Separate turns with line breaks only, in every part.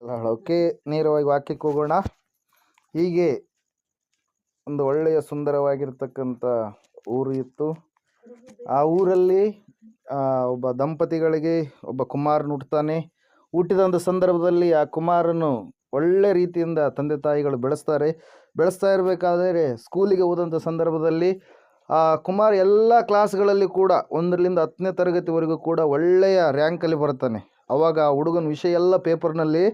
Okay, ನೇರವಾಗಿ ವಾಕ್ಯಕ್ಕೆ ಹೋಗೋಣ. ಹೀಗೆ ಒಂದು ಒಳ್ಳೆಯ ಸುಂದರವಾಗಿರ್ತಕ್ಕಂಥ ಊರು ಇತ್ತು. ಆ ಊರಲ್ಲಿ ಒಬ್ಬ ದಂಪತಿಗಳಿಗೆ ಒಬ್ಬ ಕುಮಾರನು ಹುಟ್ಟುತ್ತಾನೆ. ಹುಟ್ಟಿದ ಒಂದು ಸಂದರ್ಭದಲ್ಲಿ ಆ ಕುಮಾರನು ಒಳ್ಳೆ ರೀತಿಯಿಂದ ತಂದೆ ತಾಯಿಗಳು ಬೆಳೆಸ್ತಾ ಇರಬೇಕಾದರೆ ಸ್ಕೂಲಿಗೆ ಹೋದಂಥ ಸಂದರ್ಭದಲ್ಲಿ ಆ ಕುಮಾರ್ ಎಲ್ಲ ಕ್ಲಾಸ್ಗಳಲ್ಲಿ ಕೂಡ 1ರಿಂದ 10ನೇ ತರಗತಿವರೆಗೂ ಕೂಡ ಒಳ್ಳೆಯ ರ್ಯಾಂಕಲ್ಲಿ ಬರ್ತಾನೆ. ಅವಾಗ ಆ ಹುಡುಗನ ವಿಷಯ ಎಲ್ಲ ಪೇಪರ್ನಲ್ಲಿ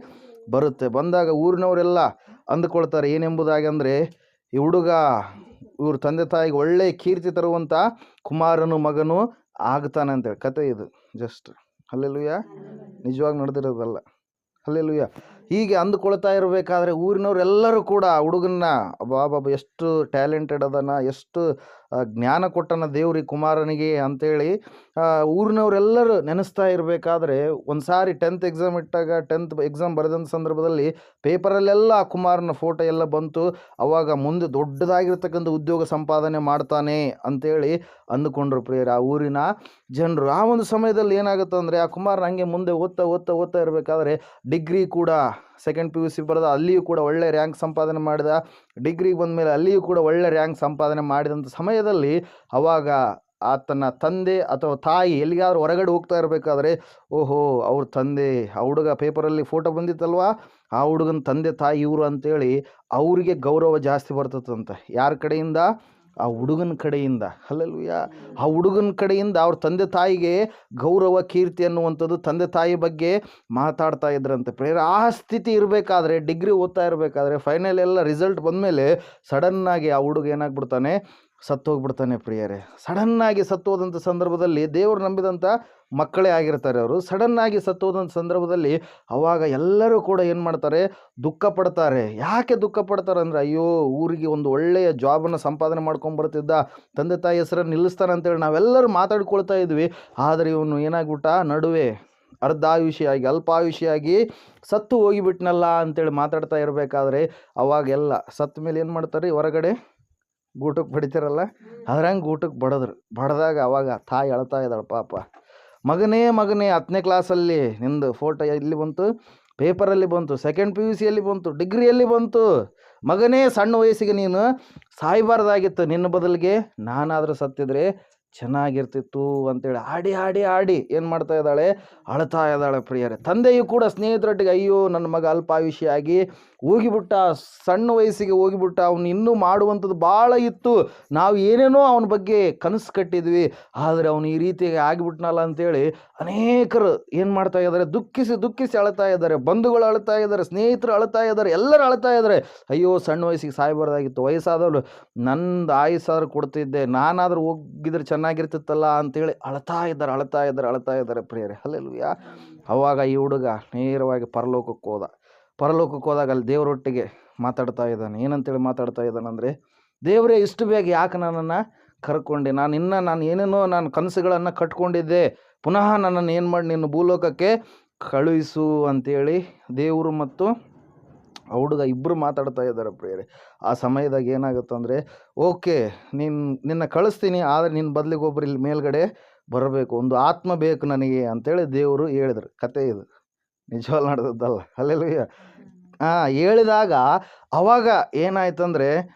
ಬಂದಾಗ ಊರಿನವರೆಲ್ಲ ಅಂದುಕೊಳ್ತಾರೆ ಏನೆಂಬುದಾಗಿ ಅಂದರೆ, ಈ ಹುಡುಗ ಇವ್ರ ತಂದೆ ತಾಯಿಗೆ ಒಳ್ಳೆಯ ಕೀರ್ತಿ ತರುವಂಥ ಕುಮಾರನು ಮಗನು ಆಗ್ತಾನೆ ಅಂತೇಳಿ ಕತೆ ಇದು. ಜಸ್ಟ್ ಹಲ್ಲೆಲೂಯಾ, ನಿಜವಾಗಿ ನಡೆದಿರೋದಲ್ಲ. ಹಲ್ಲೆಲೂಯಾ. ಹೀಗೆ ಅಂದುಕೊಳ್ತಾ ಇರಬೇಕಾದ್ರೆ ಊರಿನವರೆಲ್ಲರೂ ಕೂಡ ಹುಡುಗನ್ನ ಬಾಬಾ ಎಷ್ಟು ಟ್ಯಾಲೆಂಟೆಡ್ ಅದನ, ಎಷ್ಟು ಜ್ಞಾನ ಕೊಟ್ಟನ ದೇವ್ರಿಗೆ ಕುಮಾರನಿಗೆ ಅಂತೇಳಿ ಊರಿನವರೆಲ್ಲರೂ ನೆನೆಸ್ತಾ ಇರಬೇಕಾದ್ರೆ ಒಂದು ಸಾರಿ 10th ಎಕ್ಸಾಮ್ ಇಟ್ಟಾಗ 10th ಎಕ್ಸಾಮ್ ಬರೆದಂಥ ಸಂದರ್ಭದಲ್ಲಿ ಪೇಪರಲ್ಲೆಲ್ಲ ಆ ಕುಮಾರನ ಫೋಟೋ ಎಲ್ಲ ಬಂತು. ಅವಾಗ ಮುಂದೆ ದೊಡ್ಡದಾಗಿರ್ತಕ್ಕಂಥ ಉದ್ಯೋಗ ಸಂಪಾದನೆ ಮಾಡ್ತಾನೆ ಅಂತೇಳಿ ಅಂದುಕೊಂಡ್ರು ಪ್ರಿಯರೇ ಆ ಊರಿನ ಜನರು. ಆ ಒಂದು ಸಮಯದಲ್ಲಿ ಏನಾಗುತ್ತೆ ಅಂದರೆ, ಆ ಕುಮಾರನ ಹಂಗೆ ಮುಂದೆ ಓದ್ತಾ ಇರಬೇಕಾದ್ರೆ ಡಿಗ್ರಿ ಕೂಡ ಸೆಕೆಂಡ್ PUC ಬರೆದ, ಅಲ್ಲಿಯೂ ಕೂಡ ಒಳ್ಳೆ ರ್ಯಾಂಕ್ ಸಂಪಾದನೆ ಮಾಡಿದ. ಡಿಗ್ರಿಗೆ ಬಂದ ಮೇಲೆ ಅಲ್ಲಿಯೂ ಕೂಡ ಒಳ್ಳೆ ರ್ಯಾಂಕ್ ಸಂಪಾದನೆ ಮಾಡಿದಂಥ ಸಮಯದಲ್ಲಿ ಅವಾಗ ಆತನ ತಂದೆ ಅಥವಾ ತಾಯಿ ಎಲ್ಲಿಗಾದ್ರೂ ಹೊರಗಡೆ ಹೋಗ್ತಾ ಇರಬೇಕಾದ್ರೆ, ಓಹೋ ಅವ್ರ ತಂದೆ, ಆ ಹುಡುಗ ಪೇಪರಲ್ಲಿ ಫೋಟೋ ಬಂದಿತ್ತಲ್ವ, ಆ ಹುಡುಗನ ತಂದೆ ತಾಯಿ ಇವರು ಅಂತೇಳಿ ಅವರಿಗೆ ಗೌರವ ಜಾಸ್ತಿ ಬರ್ತದಂತೆ. ಯಾರ ಕಡೆಯಿಂದ? ಆ ಹುಡುಗನ ಕಡೆಯಿಂದ. ಹಲ್ಲೆಲೂಯಾ. ಆ ಹುಡುಗನ ಕಡೆಯಿಂದ ಅವ್ರ ತಂದೆ ತಾಯಿಗೆ ಗೌರವ ಕೀರ್ತಿ ಅನ್ನುವಂಥದ್ದು ತಂದೆ ತಾಯಿ ಬಗ್ಗೆ ಮಾತಾಡ್ತಾ ಇದ್ರಂತೆ ಪ್ರೇರ. ಆ ಸ್ಥಿತಿ ಇರಬೇಕಾದ್ರೆ, ಡಿಗ್ರಿ ಓದ್ತಾ ಇರಬೇಕಾದ್ರೆ ಫೈನಲ್ ಎಲ್ಲ ರಿಸಲ್ಟ್ ಬಂದಮೇಲೆ ಸಡನ್ನಾಗಿ ಆ ಹುಡುಗ ಏನಾಗ್ಬಿಡ್ತಾನೆ, ಸತ್ತೋಗ್ಬಿಡ್ತಾನೆ ಪ್ರಿಯರೇ. ಸಡನ್ನಾಗಿ ಸತ್ತೋದಂಥ ಸಂದರ್ಭದಲ್ಲಿ ದೇವರು ನಂಬಿದಂಥ ಮಕ್ಕಳೇ ಆಗಿರ್ತಾರೆ ಅವರು. ಸಡನ್ನಾಗಿ ಸತ್ತೋದಂಥ ಸಂದರ್ಭದಲ್ಲಿ ಅವಾಗ ಎಲ್ಲರೂ ಕೂಡ ಏನು ಮಾಡ್ತಾರೆ, ದುಃಖ ಪಡ್ತಾರೆ. ಯಾಕೆ ದುಃಖ ಪಡ್ತಾರೆ ಅಂದರೆ, ಅಯ್ಯೋ ಊರಿಗೆ ಒಂದು ಒಳ್ಳೆಯ ಜಾಬನ್ನು ಸಂಪಾದನೆ ಮಾಡ್ಕೊಂಬರ್ತಿದ್ದ, ತಂದೆ ತಾಯಿ ಹೆಸರನ್ನು ನಿಲ್ಲಿಸ್ತಾನೆ ಅಂತೇಳಿ ನಾವೆಲ್ಲರೂ ಮಾತಾಡ್ಕೊಳ್ತಾ ಇದ್ವಿ. ಆದರೆ ಇವನು ಏನಾಗ್ಬಿಟ್ಟ, ನಡುವೆ ಅರ್ಧಾಯುಷಿಯಾಗಿ ಅಲ್ಪಾಯುಷಿಯಾಗಿ ಸತ್ತು ಹೋಗಿಬಿಟ್ನಲ್ಲ ಅಂತೇಳಿ ಮಾತಾಡ್ತಾ ಇರಬೇಕಾದ್ರೆ ಅವಾಗೆಲ್ಲ ಸತ್ತ ಮೇಲೆ ಏನು ಮಾಡ್ತಾರೆ, ಹೊರಗಡೆ ಗೂಟಕ್ಕೆ ಬಡಿತಾರಲ್ಲ, ಅದ್ರಂಗೆ ಗೂಟಕ್ಕೆ ಬಡ್ದಾಗ ಅವಾಗ ತಾಯಿ ಅಳ್ತಾ ಇದ್ದಾಳೆ ಪಾಪ. ಮಗನೇ 10ನೇ ಕ್ಲಾಸಲ್ಲಿ ನಿಂದು ಫೋಟೋ ಎಲ್ಲಿ ಬಂತು, ಪೇಪರಲ್ಲಿ ಬಂತು, ಸೆಕೆಂಡ್ PUCಯಲ್ಲಿ ಬಂತು, ಡಿಗ್ರಿಯಲ್ಲಿ ಬಂತು. ಮಗನೇ ಸಣ್ಣ ವಯಸ್ಸಿಗೆ ನೀನು ಸಾಯಬಾರ್ದಾಗಿತ್ತು, ನಿನ್ನ ಬದಲಿಗೆ ನಾನಾದರೂ ಸತ್ತಿದ್ರೆ ಚೆನ್ನಾಗಿರ್ತಿತ್ತು ಅಂತೇಳಿ ಆಡಿ ಏನು ಮಾಡ್ತಾ ಇದ್ದಾಳೆ, ಅಳ್ತಾ ಇದ್ದಾಳೆ ಪ್ರಿಯರೇ. ತಂದೆಯು ಕೂಡ ಸ್ನೇಹಿತರೊಟ್ಟಿಗೆ, ಅಯ್ಯೋ ನನ್ನ ಮಗ ಅಲ್ಪಾಯುಷಿಯಾಗಿ ಹೋಗಿಬಿಟ್ಟ, ಸಣ್ಣ ವಯಸ್ಸಿಗೆ ಹೋಗಿಬಿಟ್ಟ, ಅವನು ಇನ್ನೂ ಮಾಡುವಂಥದ್ದು ಭಾಳ ಇತ್ತು, ನಾವು ಏನೇನೋ ಅವನ ಬಗ್ಗೆ ಕನಸು ಕಟ್ಟಿದ್ವಿ, ಆದರೆ ಅವನು ಈ ರೀತಿಯಾಗಿ ಆಗಿಬಿಟ್ನಲ್ಲ ಅಂತೇಳಿ ಅನೇಕರು ಏನು ಮಾಡ್ತಾ ಇದ್ದಾರೆ, ದುಃಖಿಸಿ ಅಳ್ತಾ ಇದ್ದಾರೆ. ಬಂಧುಗಳು ಅಳ್ತಾ ಇದ್ದಾರೆ, ಸ್ನೇಹಿತರು ಅಳ್ತಾ ಇದ್ದಾರೆ, ಎಲ್ಲರೂ ಅಳ್ತಾ ಇದ್ದಾರೆ. ಅಯ್ಯೋ ಸಣ್ಣ ವಯಸ್ಸಿಗೆ ಸಾಯಬಾರ್ದಾಗಿತ್ತು, ವಯಸ್ಸಾದವಳು ನಂದು ಆಯುಸ್ಸಾದ್ರೂ ಕೊಡ್ತಿದ್ದೆ, ನಾನಾದರೂ ಹೋಗಿದ್ರೆ ಚೆನ್ನಾಗಿರ್ತಿತ್ತಲ್ಲ ಅಂತೇಳಿ ಅಳ್ತಾ ಇದ್ದಾರೆ ಪ್ರಿಯರೇ. ಹಲ್ಲೆಲೂಯಾ. ಅವಾಗ ಈ ಹುಡುಗ ನೇರವಾಗಿ ಪರಲೋಕಕ್ಕೆ ಹೋದಾಗ ಅಲ್ಲಿ ದೇವರೊಟ್ಟಿಗೆ ಮಾತಾಡ್ತಾ ಇದ್ದಾನೆ. ಏನಂತೇಳಿ ಮಾತಾಡ್ತಾ ಇದ್ದಾನಂದರೆ, ದೇವರೇ ಇಷ್ಟು ಬೇಗ ಯಾಕೆ ನನ್ನನ್ನು ಕರ್ಕೊಂಡೆ, ನಾನು ಏನೇನೋ ನಾನು ಕನಸುಗಳನ್ನು ಕಟ್ಕೊಂಡಿದ್ದೆ, ಪುನಃ ನನ್ನನ್ನು ಏನು ಮಾಡಿ ನಿನ್ನ ಭೂಲೋಕಕ್ಕೆ ಕಳುಹಿಸು ಅಂತೇಳಿ ದೇವರು ಮತ್ತು ಆ ಹುಡುಗ ಇಬ್ಬರು ಮಾತಾಡ್ತಾ ಇದ್ದಾರೆ ಪ್ರಿಯರೇ. ಆ ಸಮಯದಾಗ ಏನಾಗುತ್ತೆ ಅಂದರೆ, ಓಕೆ ನಿನ್ನ ಕಳಿಸ್ತೀನಿ, ಆದರೆ ನಿನ್ನ ಬದಲಿಗೆ ಒಬ್ಬರು ಇಲ್ಲಿ ಮೇಲ್ಗಡೆ ಬರಬೇಕು, ಒಂದು ಆತ್ಮ ಬೇಕು ನನಗೆ ಅಂತೇಳಿ ದೇವರು ಹೇಳಿದ್ರು. ಕತೆ ಇದು ನಿಜವಾಗ್ಲೂ ನಡೆದದ್ದಲ್ಲ. ಹಲ್ಲೆಲೂಯಾ. ಹೇಳಿದಾಗ ಅವಾಗ ಏನಾಯ್ತಂದರೆ,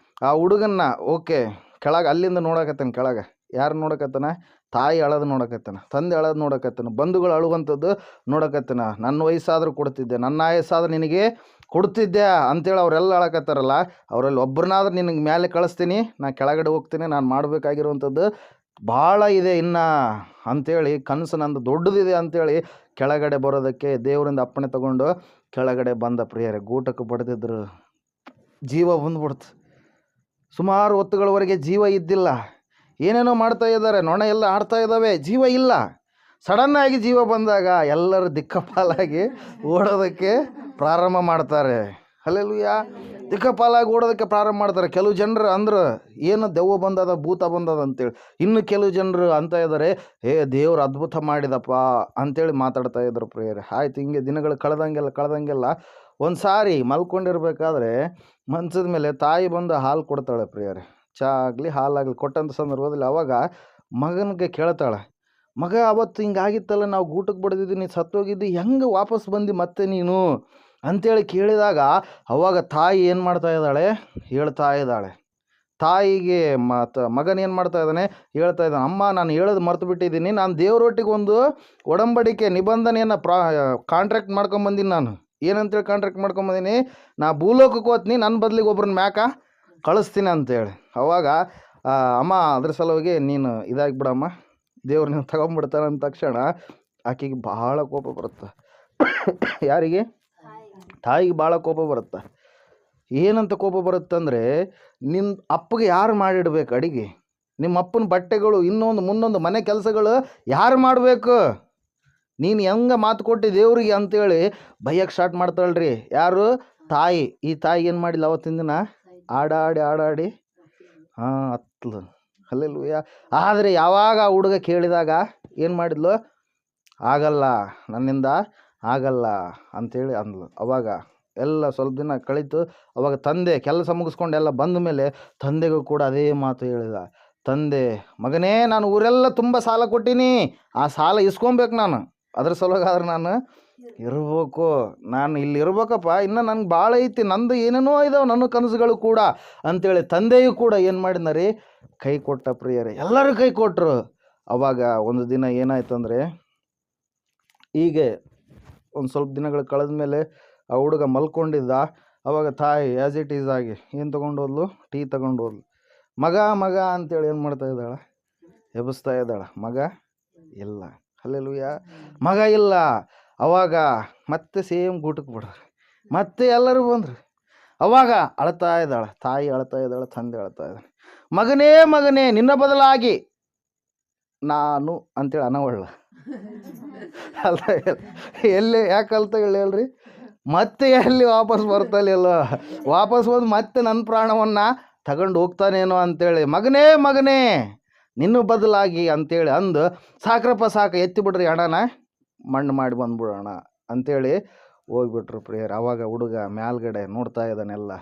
ಆ ಹುಡುಗನ್ನ ಓಕೆ ಕೆಳಗೆ ಅಲ್ಲಿಂದ ನೋಡಕತ್ತಾನೆ. ಕೆಳಗೆ ಯಾರು ನೋಡಕತ್ತಾನ? ತಾಯಿ ಅಳೋದು ನೋಡಕತ್ತಾನ, ತಂದೆ ಅಳೋದು ನೋಡಕತ್ತಾನ, ಬಂಧುಗಳು ಅಳುವಂಥದ್ದು ನೋಡಕತ್ತಾನ. ನನ್ನ ವಯಸ್ಸಾದರೂ ಕೊಡ್ತಿದ್ದೆ, ನನ್ನ ಆಯಸ್ಸಾದ್ರೆ ನಿನಗೆ ಕೊಡ್ತಿದ್ದೆ ಅಂತೇಳಿ ಅವರೆಲ್ಲ ಅಳಕತ್ತಾರಲ್ಲ, ಅವರಲ್ಲಿ ಒಬ್ಬರನ್ನಾದ್ರೂ ನಿನಗೆ ಮೇಲೆ ಕಳಿಸ್ತೀನಿ, ನಾನು ಕೆಳಗಡೆ ಹೋಗ್ತೀನಿ, ನಾನು ಮಾಡಬೇಕಾಗಿರುವಂಥದ್ದು ಭಾಳ ಇದೆ ಇನ್ನು ಅಂಥೇಳಿ, ಕನಸು ನಂದು ದೊಡ್ಡದಿದೆ ಅಂಥೇಳಿ ಕೆಳಗಡೆ ಬರೋದಕ್ಕೆ ದೇವರಿಂದ ಅಪ್ಪಣೆ ತಗೊಂಡು ಕೆಳಗಡೆ ಬಂದ ಪ್ರಿಯರೇ. ಗೂಟಕ್ಕೆ ಬಡ್ದಿದ್ರು, ಜೀವ ಬಂದ್ಬಿಡ್ತು. ಸುಮಾರು ಹೊತ್ತುಗಳವರೆಗೆ ಜೀವ ಇದ್ದಿಲ್ಲ, ಏನೇನೋ ಮಾಡ್ತಾ ಇದ್ದಾರೆ, ನೊಣ ಎಲ್ಲ ಆಡ್ತಾ ಇದ್ದಾವೆ, ಜೀವ ಇಲ್ಲ. ಸಡನ್ನಾಗಿ ಜೀವ ಬಂದಾಗ ಎಲ್ಲರೂ ದಿಕ್ಕಪಾಲಾಗಿ ಓಡೋದಕ್ಕೆ ಪ್ರಾರಂಭ ಮಾಡ್ತಾರೆ. ಹಲ್ಲೆಲೂಯಾ. ದಿಕ್ಕಪಾಲಾಗಿ ಓಡೋದಕ್ಕೆ ಪ್ರಾರಂಭ ಮಾಡ್ತಾರೆ. ಕೆಲವು ಜನರು ಅಂದ್ರೆ ಏನು ದೆವ್ವ ಬಂದದ, ಭೂತ ಬಂದದ ಅಂತೇಳಿ. ಇನ್ನು ಕೆಲವು ಜನರು ಅಂತ ಇದ್ದಾರೆ, ದೇವ್ರು ಅದ್ಭುತ ಮಾಡಿದಪ್ಪ ಅಂತೇಳಿ ಮಾತಾಡ್ತಾ ಇದ್ರು ಪ್ರಿಯರೇ. ಆಯ್ತು, ಹಿಂಗೆ ದಿನಗಳು ಕಳೆದಂಗೆಲ್ಲ ಒಂದು ಸಾರಿ ಮಲ್ಕೊಂಡಿರ್ಬೇಕಾದ್ರೆ ಮಂಚದ ಮೇಲೆ ತಾಯಿ ಬಂದು ಹಾಲು ಕೊಡ್ತಾಳೆ ಪ್ರಿಯರೇ. ಚಹಾ ಆಗಲಿ ಹಾಲಾಗಲಿ ಕೊಟ್ಟಂಥ ಸಂದರ್ಭದಲ್ಲಿ ಅವಾಗ ಮಗನಿಗೆ ಕೇಳ್ತಾಳೆ, ಮಗ ಅವತ್ತು ಹಿಂಗಾಗಿತ್ತಲ್ಲ, ನಾವು ಗೂಟಕ್ಕೆ ಬಡ್ದಿದ್ದು, ನೀನು ಸತ್ತೋಗಿದ್ದು, ಹೆಂಗೆ ವಾಪಸ್ ಬಂದು ಮತ್ತೆ ನೀನು ಅಂಥೇಳಿ ಕೇಳಿದಾಗ ಅವಾಗ ತಾಯಿ ಏನು ಮಾಡ್ತಾ ಇದ್ದಾಳೆ, ಹೇಳ್ತಾ ಇದ್ದಾಳೆ. ತಾಯಿಗೆ ಮಗನ ಏನು ಮಾಡ್ತಾ ಇದ್ದಾನೆ, ಹೇಳ್ತಾ ಇದ್ದಾನೆ, ಅಮ್ಮ ನಾನು ಹೇಳೋದು ಮರ್ತು ಬಿಟ್ಟಿದ್ದೀನಿ, ನಾನು ದೇವರೊಟ್ಟಿಗೆ ಒಂದು ಒಡಂಬಡಿಕೆ ನಿಬಂಧನೆಯನ್ನು ಕಾಂಟ್ರಾಕ್ಟ್ ಮಾಡ್ಕೊಂಬಂದೀನಿ. ನಾನು ಏನಂತೇಳಿ ಕಾಂಟ್ರಾಕ್ಟ್ ಮಾಡ್ಕೊಂಬಂದೀನಿ, ನಾ ಭೂಲೋಕಕ್ಕೆ ಹೋಗ್ತೀನಿ, ನನ್ನ ಬದಲಿಗೆ ಒಬ್ರನ್ನ ಮ್ಯಾಕ ಕಳಿಸ್ತೀನಿ ಅಂತೇಳಿ. ಅವಾಗ ಅಮ್ಮ ಅದ್ರ ಸಲುವಾಗಿ ನೀನು ಇದಾಗಿಬಿಡಮ್ಮ, ದೇವ್ರು ನೀನು ತಗೊಂಬಿಡ್ತಾನೆ ಅಂದ ತಕ್ಷಣ ಆಕೆಗೆ ಭಾಳ ಕೋಪ ಬರುತ್ತೆ. ಯಾರಿಗೆ? ತಾಯಿಗೆ ಭಾಳ ಕೋಪ ಬರುತ್ತೆ. ಏನಂತ ಕೋಪ ಬರುತ್ತಂದರೆ, ನಿನ್ನ ಅಪ್ಪಗೆ ಯಾರು ಮಾಡಿಡ್ಬೇಕು ಅಡಿಗೆ? ನಿಮ್ಮ ಅಪ್ಪನ ಬಟ್ಟೆಗಳು, ಇನ್ನೊಂದು ಮುನ್ನೊಂದು ಮನೆ ಕೆಲಸಗಳು ಯಾರು ಮಾಡಬೇಕು? ನೀನು ಹೆಂಗೆ ಮಾತು ಕೊಟ್ಟು ದೇವ್ರಿಗೆ ಅಂತೇಳಿ ಬೈಯಕ್ಕೆ ಸ್ಟಾರ್ಟ್ ಮಾಡ್ತಾಳ್ರಿ. ಯಾರು? ತಾಯಿ. ಈ ತಾಯಿ ಏನು ಮಾಡಿಲ್ಲ ಅವತ್ತಿನ ದಿನ? ಆಡಾಡಿ ಹತ್ಲು. ಹಲ್ಲೆಲೂಯಾ. ಆದರೆ ಯಾವಾಗ ಆ ಹುಡುಗ ಕೇಳಿದಾಗ ಏನು ಮಾಡಿದ್ಲು? ಆಗಲ್ಲ, ನನ್ನಿಂದ ಆಗಲ್ಲ ಅಂಥೇಳಿ ಅಂದ್ಲು. ಅವಾಗ ಎಲ್ಲ ಸ್ವಲ್ಪ ದಿನ ಕಳೀತು. ಅವಾಗ ತಂದೆ ಕೆಲಸ ಮುಗಿಸ್ಕೊಂಡು ಎಲ್ಲ ಬಂದ ಮೇಲೆ ತಂದೆಗೂ ಕೂಡ ಅದೇ ಮಾತು ಹೇಳಿದ. ತಂದೆ, ಮಗನೇ, ನಾನು ಊರೆಲ್ಲ ತುಂಬ ಸಾಲ ಕೊಟ್ಟೀನಿ, ಆ ಸಾಲ ಇಸ್ಕೊಬೇಕು ನಾನು, ಅದ್ರ ಸಲುವಾಗಾದ್ರೆ ನಾನು ಇರ್ಬೇಕು, ನಾನು ಇಲ್ಲಿ ಇರ್ಬೇಕಪ್ಪ, ಇನ್ನು ನನಗೆ ಭಾಳ ಐತಿ, ನಂದು ಏನೇನೋ ಇದಾವೆ ನನ್ನ ಕನಸುಗಳು ಕೂಡ ಅಂಥೇಳಿ ತಂದೆಯೂ ಕೂಡ ಏನು ಮಾಡಿದ ರೀ, ಕೈ ಕೊಟ್ಟ ಪ್ರಿಯರೇ. ಎಲ್ಲರೂ ಕೈ ಕೊಟ್ಟರು. ಅವಾಗ ಒಂದು ದಿನ ಏನಾಯ್ತು ಅಂದರೆ, ಹೀಗೆ ಒಂದು ಸ್ವಲ್ಪ ದಿನಗಳು ಕಳೆದ ಮೇಲೆ ಆ ಹುಡುಗ ಮಲ್ಕೊಂಡಿದ್ದ. ಅವಾಗ ತಾಯಿ ಆ್ಯಸ್ ಇಟ್ ಈಸ್ ಆಗಿ ಏನು ತೊಗೊಂಡು ಹೋದ್ಲು? ಟೀ ತೊಗೊಂಡು ಹೋದ್ಲು. ಮಗ ಅಂತೇಳಿ ಏನು ಮಾಡ್ತಾ ಇದ್ದಾಳೆ? ಎಬ್ಬಿಸ್ತಾ ಇದ್ದಾಳೆ. ಮಗ ಇಲ್ಲ. ಹಲ್ಲೆಲೂಯಾ. ಮಗ ಇಲ್ಲ. ಅವಾಗ ಮತ್ತೆ ಸೇಮ್ ಗೂಟಕ್ಕೆ ಬಿಡ್ರಿ, ಮತ್ತೆ ಎಲ್ಲರೂ ಬಂದರು. ಅವಾಗ ಅಳ್ತಾ ಇದ್ದಾಳೆ ತಾಯಿ, ಅಳ್ತಾ ಇದ್ದಾಳೆ, ತಂದೆ ಅಳ್ತಾ ಇದ್ದಾಳೆ. ಮಗನೇ, ನಿನ್ನ ಬದಲಾಗಿ ನಾನು ಅಂತೇಳಿ ಅನ್ನವಳ್ಳ ಅಲ್ಲ, ಎಲ್ಲಿ ಯಾಕೆ ಅಳ್ತಾ ಹೇಳ್ರಿ? ಮತ್ತೆ ಎಲ್ಲಿ ವಾಪಸ್ ಬರ್ತಾಯಿಲ್ಲ, ವಾಪಸ್ ಬಂದು ಮತ್ತೆ ನನ್ನ ಪ್ರಾಣವನ್ನು ತಗೊಂಡು ಹೋಗ್ತಾನೇನೋ ಅಂಥೇಳಿ, ಮಗನೇ ನಿನ್ನ ಬದಲಾಗಿ ಅಂಥೇಳಿ ಅಂದು, ಸಾಕ್ರಪ್ಪ ಸಾಕು, ಎತ್ತಿ ಬಿಡ್ರಿ ಹಣನ, ಮಣ್ಣು ಮಾಡಿ ಬಂದ್ಬಿಡೋಣ ಅಂಥೇಳಿ ಹೋಗ್ಬಿಟ್ರು ಪ್ರಿಯರ್. ಅವಾಗ ಹುಡುಗ ಮ್ಯಾಲ್ಗಡೆ ನೋಡ್ತಾ ಇದ್ದಾನೆಲ್ಲ.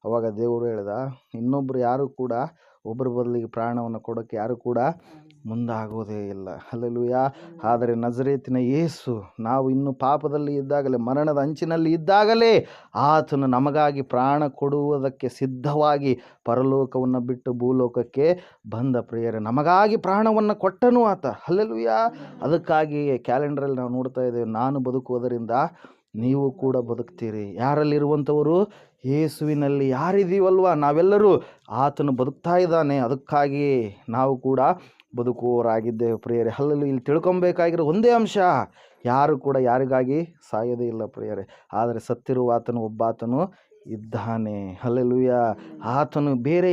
ಅವಾಗ ದೇವರು ಹೇಳಿದ, ಇನ್ನೊಬ್ರು ಯಾರು ಕೂಡ ಒಬ್ಬರ ಬದಲಿಗೆ ಪ್ರಾಣವನ್ನು ಕೊಡೋಕ್ಕೆ ಯಾರು ಕೂಡ ಮುಂದಾಗೋದೇ ಇಲ್ಲ. ಹಲ್ಲೆಲೂಯಾ. ಆದರೆ ನಜರೇತಿನ ಯೇಸು, ನಾವು ಇನ್ನೂ ಪಾಪದಲ್ಲಿ ಇದ್ದಾಗಲೇ, ಮರಣದ ಅಂಚಿನಲ್ಲಿ ಇದ್ದಾಗಲೇ ಆತನು ನಮಗಾಗಿ ಪ್ರಾಣ ಕೊಡುವುದಕ್ಕೆ ಸಿದ್ಧವಾಗಿ ಪರಲೋಕವನ್ನು ಬಿಟ್ಟು ಭೂಲೋಕಕ್ಕೆ ಬಂದ ಪ್ರಿಯರೇ. ನಮಗಾಗಿ ಪ್ರಾಣವನ್ನು ಕೊಟ್ಟನು ಆತ. ಹಲ್ಲೆಲೂಯಾ. ಅದಕ್ಕಾಗಿ ಕ್ಯಾಲೆಂಡ್ರಲ್ಲಿ ನಾವು ನೋಡ್ತಾ ಇದ್ದೇವೆ, ನಾನು ಬದುಕುವುದರಿಂದ ನೀವು ಕೂಡ ಬದುಕ್ತೀರಿ. ಯಾರಲ್ಲಿರುವಂಥವರು? ಯೇಸುವಿನಲ್ಲಿ ಯಾರಿದ್ದೀವಲ್ವ ನಾವೆಲ್ಲರೂ, ಆತನು ಬದುಕ್ತಾ ಇದ್ದಾನೆ. ಅದಕ್ಕಾಗಿ ನಾವು ಕೂಡ ಬದುಕುವವರಾಗಿದ್ದೇವೆ ಪ್ರಿಯರೇ. ಹಲ್ಲೆಲೂಯಾ. ಇಲ್ಲಿ ತಿಳ್ಕೊಬೇಕಾಗಿರೋ ಒಂದೇ ಅಂಶ, ಯಾರು ಕೂಡ ಯಾರಿಗಾಗಿ ಸಾಯೋದೇ ಇಲ್ಲ ಪ್ರಿಯರೇ. ಆದರೆ ಸತ್ತಿರುವ ಆತನು ಒಬ್ಬಾತನು ಇದ್ದಾನೆ. ಹಲ್ಲೆಲೂಯಾ. ಆತನು ಬೇರೆ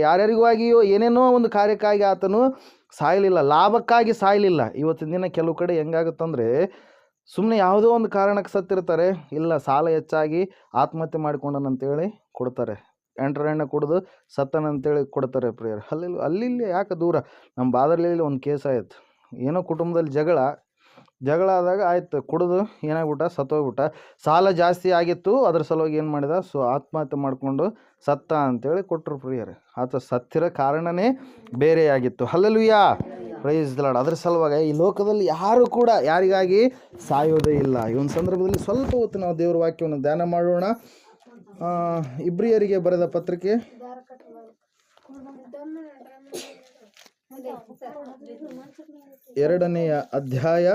ಯಾರ್ಯಾರಿಗಾಗಿಯೋ ಏನೇನೋ ಒಂದು ಕಾರ್ಯಕ್ಕಾಗಿ ಆತನು ಸಾಯಲಿಲ್ಲ, ಲಾಭಕ್ಕಾಗಿ ಸಾಯಲಿಲ್ಲ. ಇವತ್ತಿನ ದಿನ ಕೆಲವು ಕಡೆ ಹೆಂಗಾಗುತ್ತಂದರೆ, ಸುಮ್ಮನೆ ಯಾವುದೋ ಒಂದು ಕಾರಣಕ್ಕೆ ಸತ್ತಿರ್ತಾರೆ, ಇಲ್ಲ ಸಾಲ ಹೆಚ್ಚಾಗಿ ಆತ್ಮಹತ್ಯೆ ಮಾಡಿಕೊಂಡನಂತೇಳಿ ಕೊಡ್ತಾರೆ, ಎಂಟರೆಣ್ಣೆ ಕುಡಿದು ಸತ್ತನಂತೇಳಿ ಕೊಡ್ತಾರೆ ಪ್ರಿಯರ್. ಅಲ್ಲಿ ಯಾಕೆ ದೂರ? ನಮ್ಮ ಬಾದರ್ಲಿಯಲ್ಲಿ ಒಂದು ಕೇಸ್ ಆಯ್ತು. ಏನೋ ಕುಟುಂಬದಲ್ಲಿ ಜಗಳ ಆದಾಗ ಆಯ್ತು, ಕುಡಿದು ಏನಾಗ್ಬಿಟ್ಟ, ಸತ್ತೋಗ್ಬಿಟ್ಟ. ಸಾಲ ಜಾಸ್ತಿ ಆಗಿತ್ತು, ಅದ್ರ ಸಲುವಾಗಿ ಏನು ಮಾಡಿದ, ಆತ್ಮಹತ್ಯೆ ಮಾಡಿಕೊಂಡು ಸತ್ತ ಅಂತೇಳಿ ಕೊಟ್ಟರು ಪ್ರಿಯರೇ. ಆತ ಸತ್ತಿರೋ ಕಾರಣನೇ ಬೇರೆಯಾಗಿತ್ತು. ಹಲ್ಲೆಲೂಯಾ. Praise the Lord. ಅದ್ರ ಸಲುವಾಗಿ ಈ ಲೋಕದಲ್ಲಿ ಯಾರು ಕೂಡ ಯಾರಿಗಾಗಿ ಸಾಯೋದೇ ಇಲ್ಲ. ಈ ಒಂದು ಸಂದರ್ಭದಲ್ಲಿ ಸ್ವಲ್ಪ ಹೊತ್ತು ನಾವು ದೇವರ ವಾಕ್ಯವನ್ನು ಧ್ಯಾನ ಮಾಡೋಣ. ಇಬ್ರಿಯರಿಗೆ ಬರೆದ ಪತ್ರಿಕೆ 2ನೇ ಅಧ್ಯಾಯ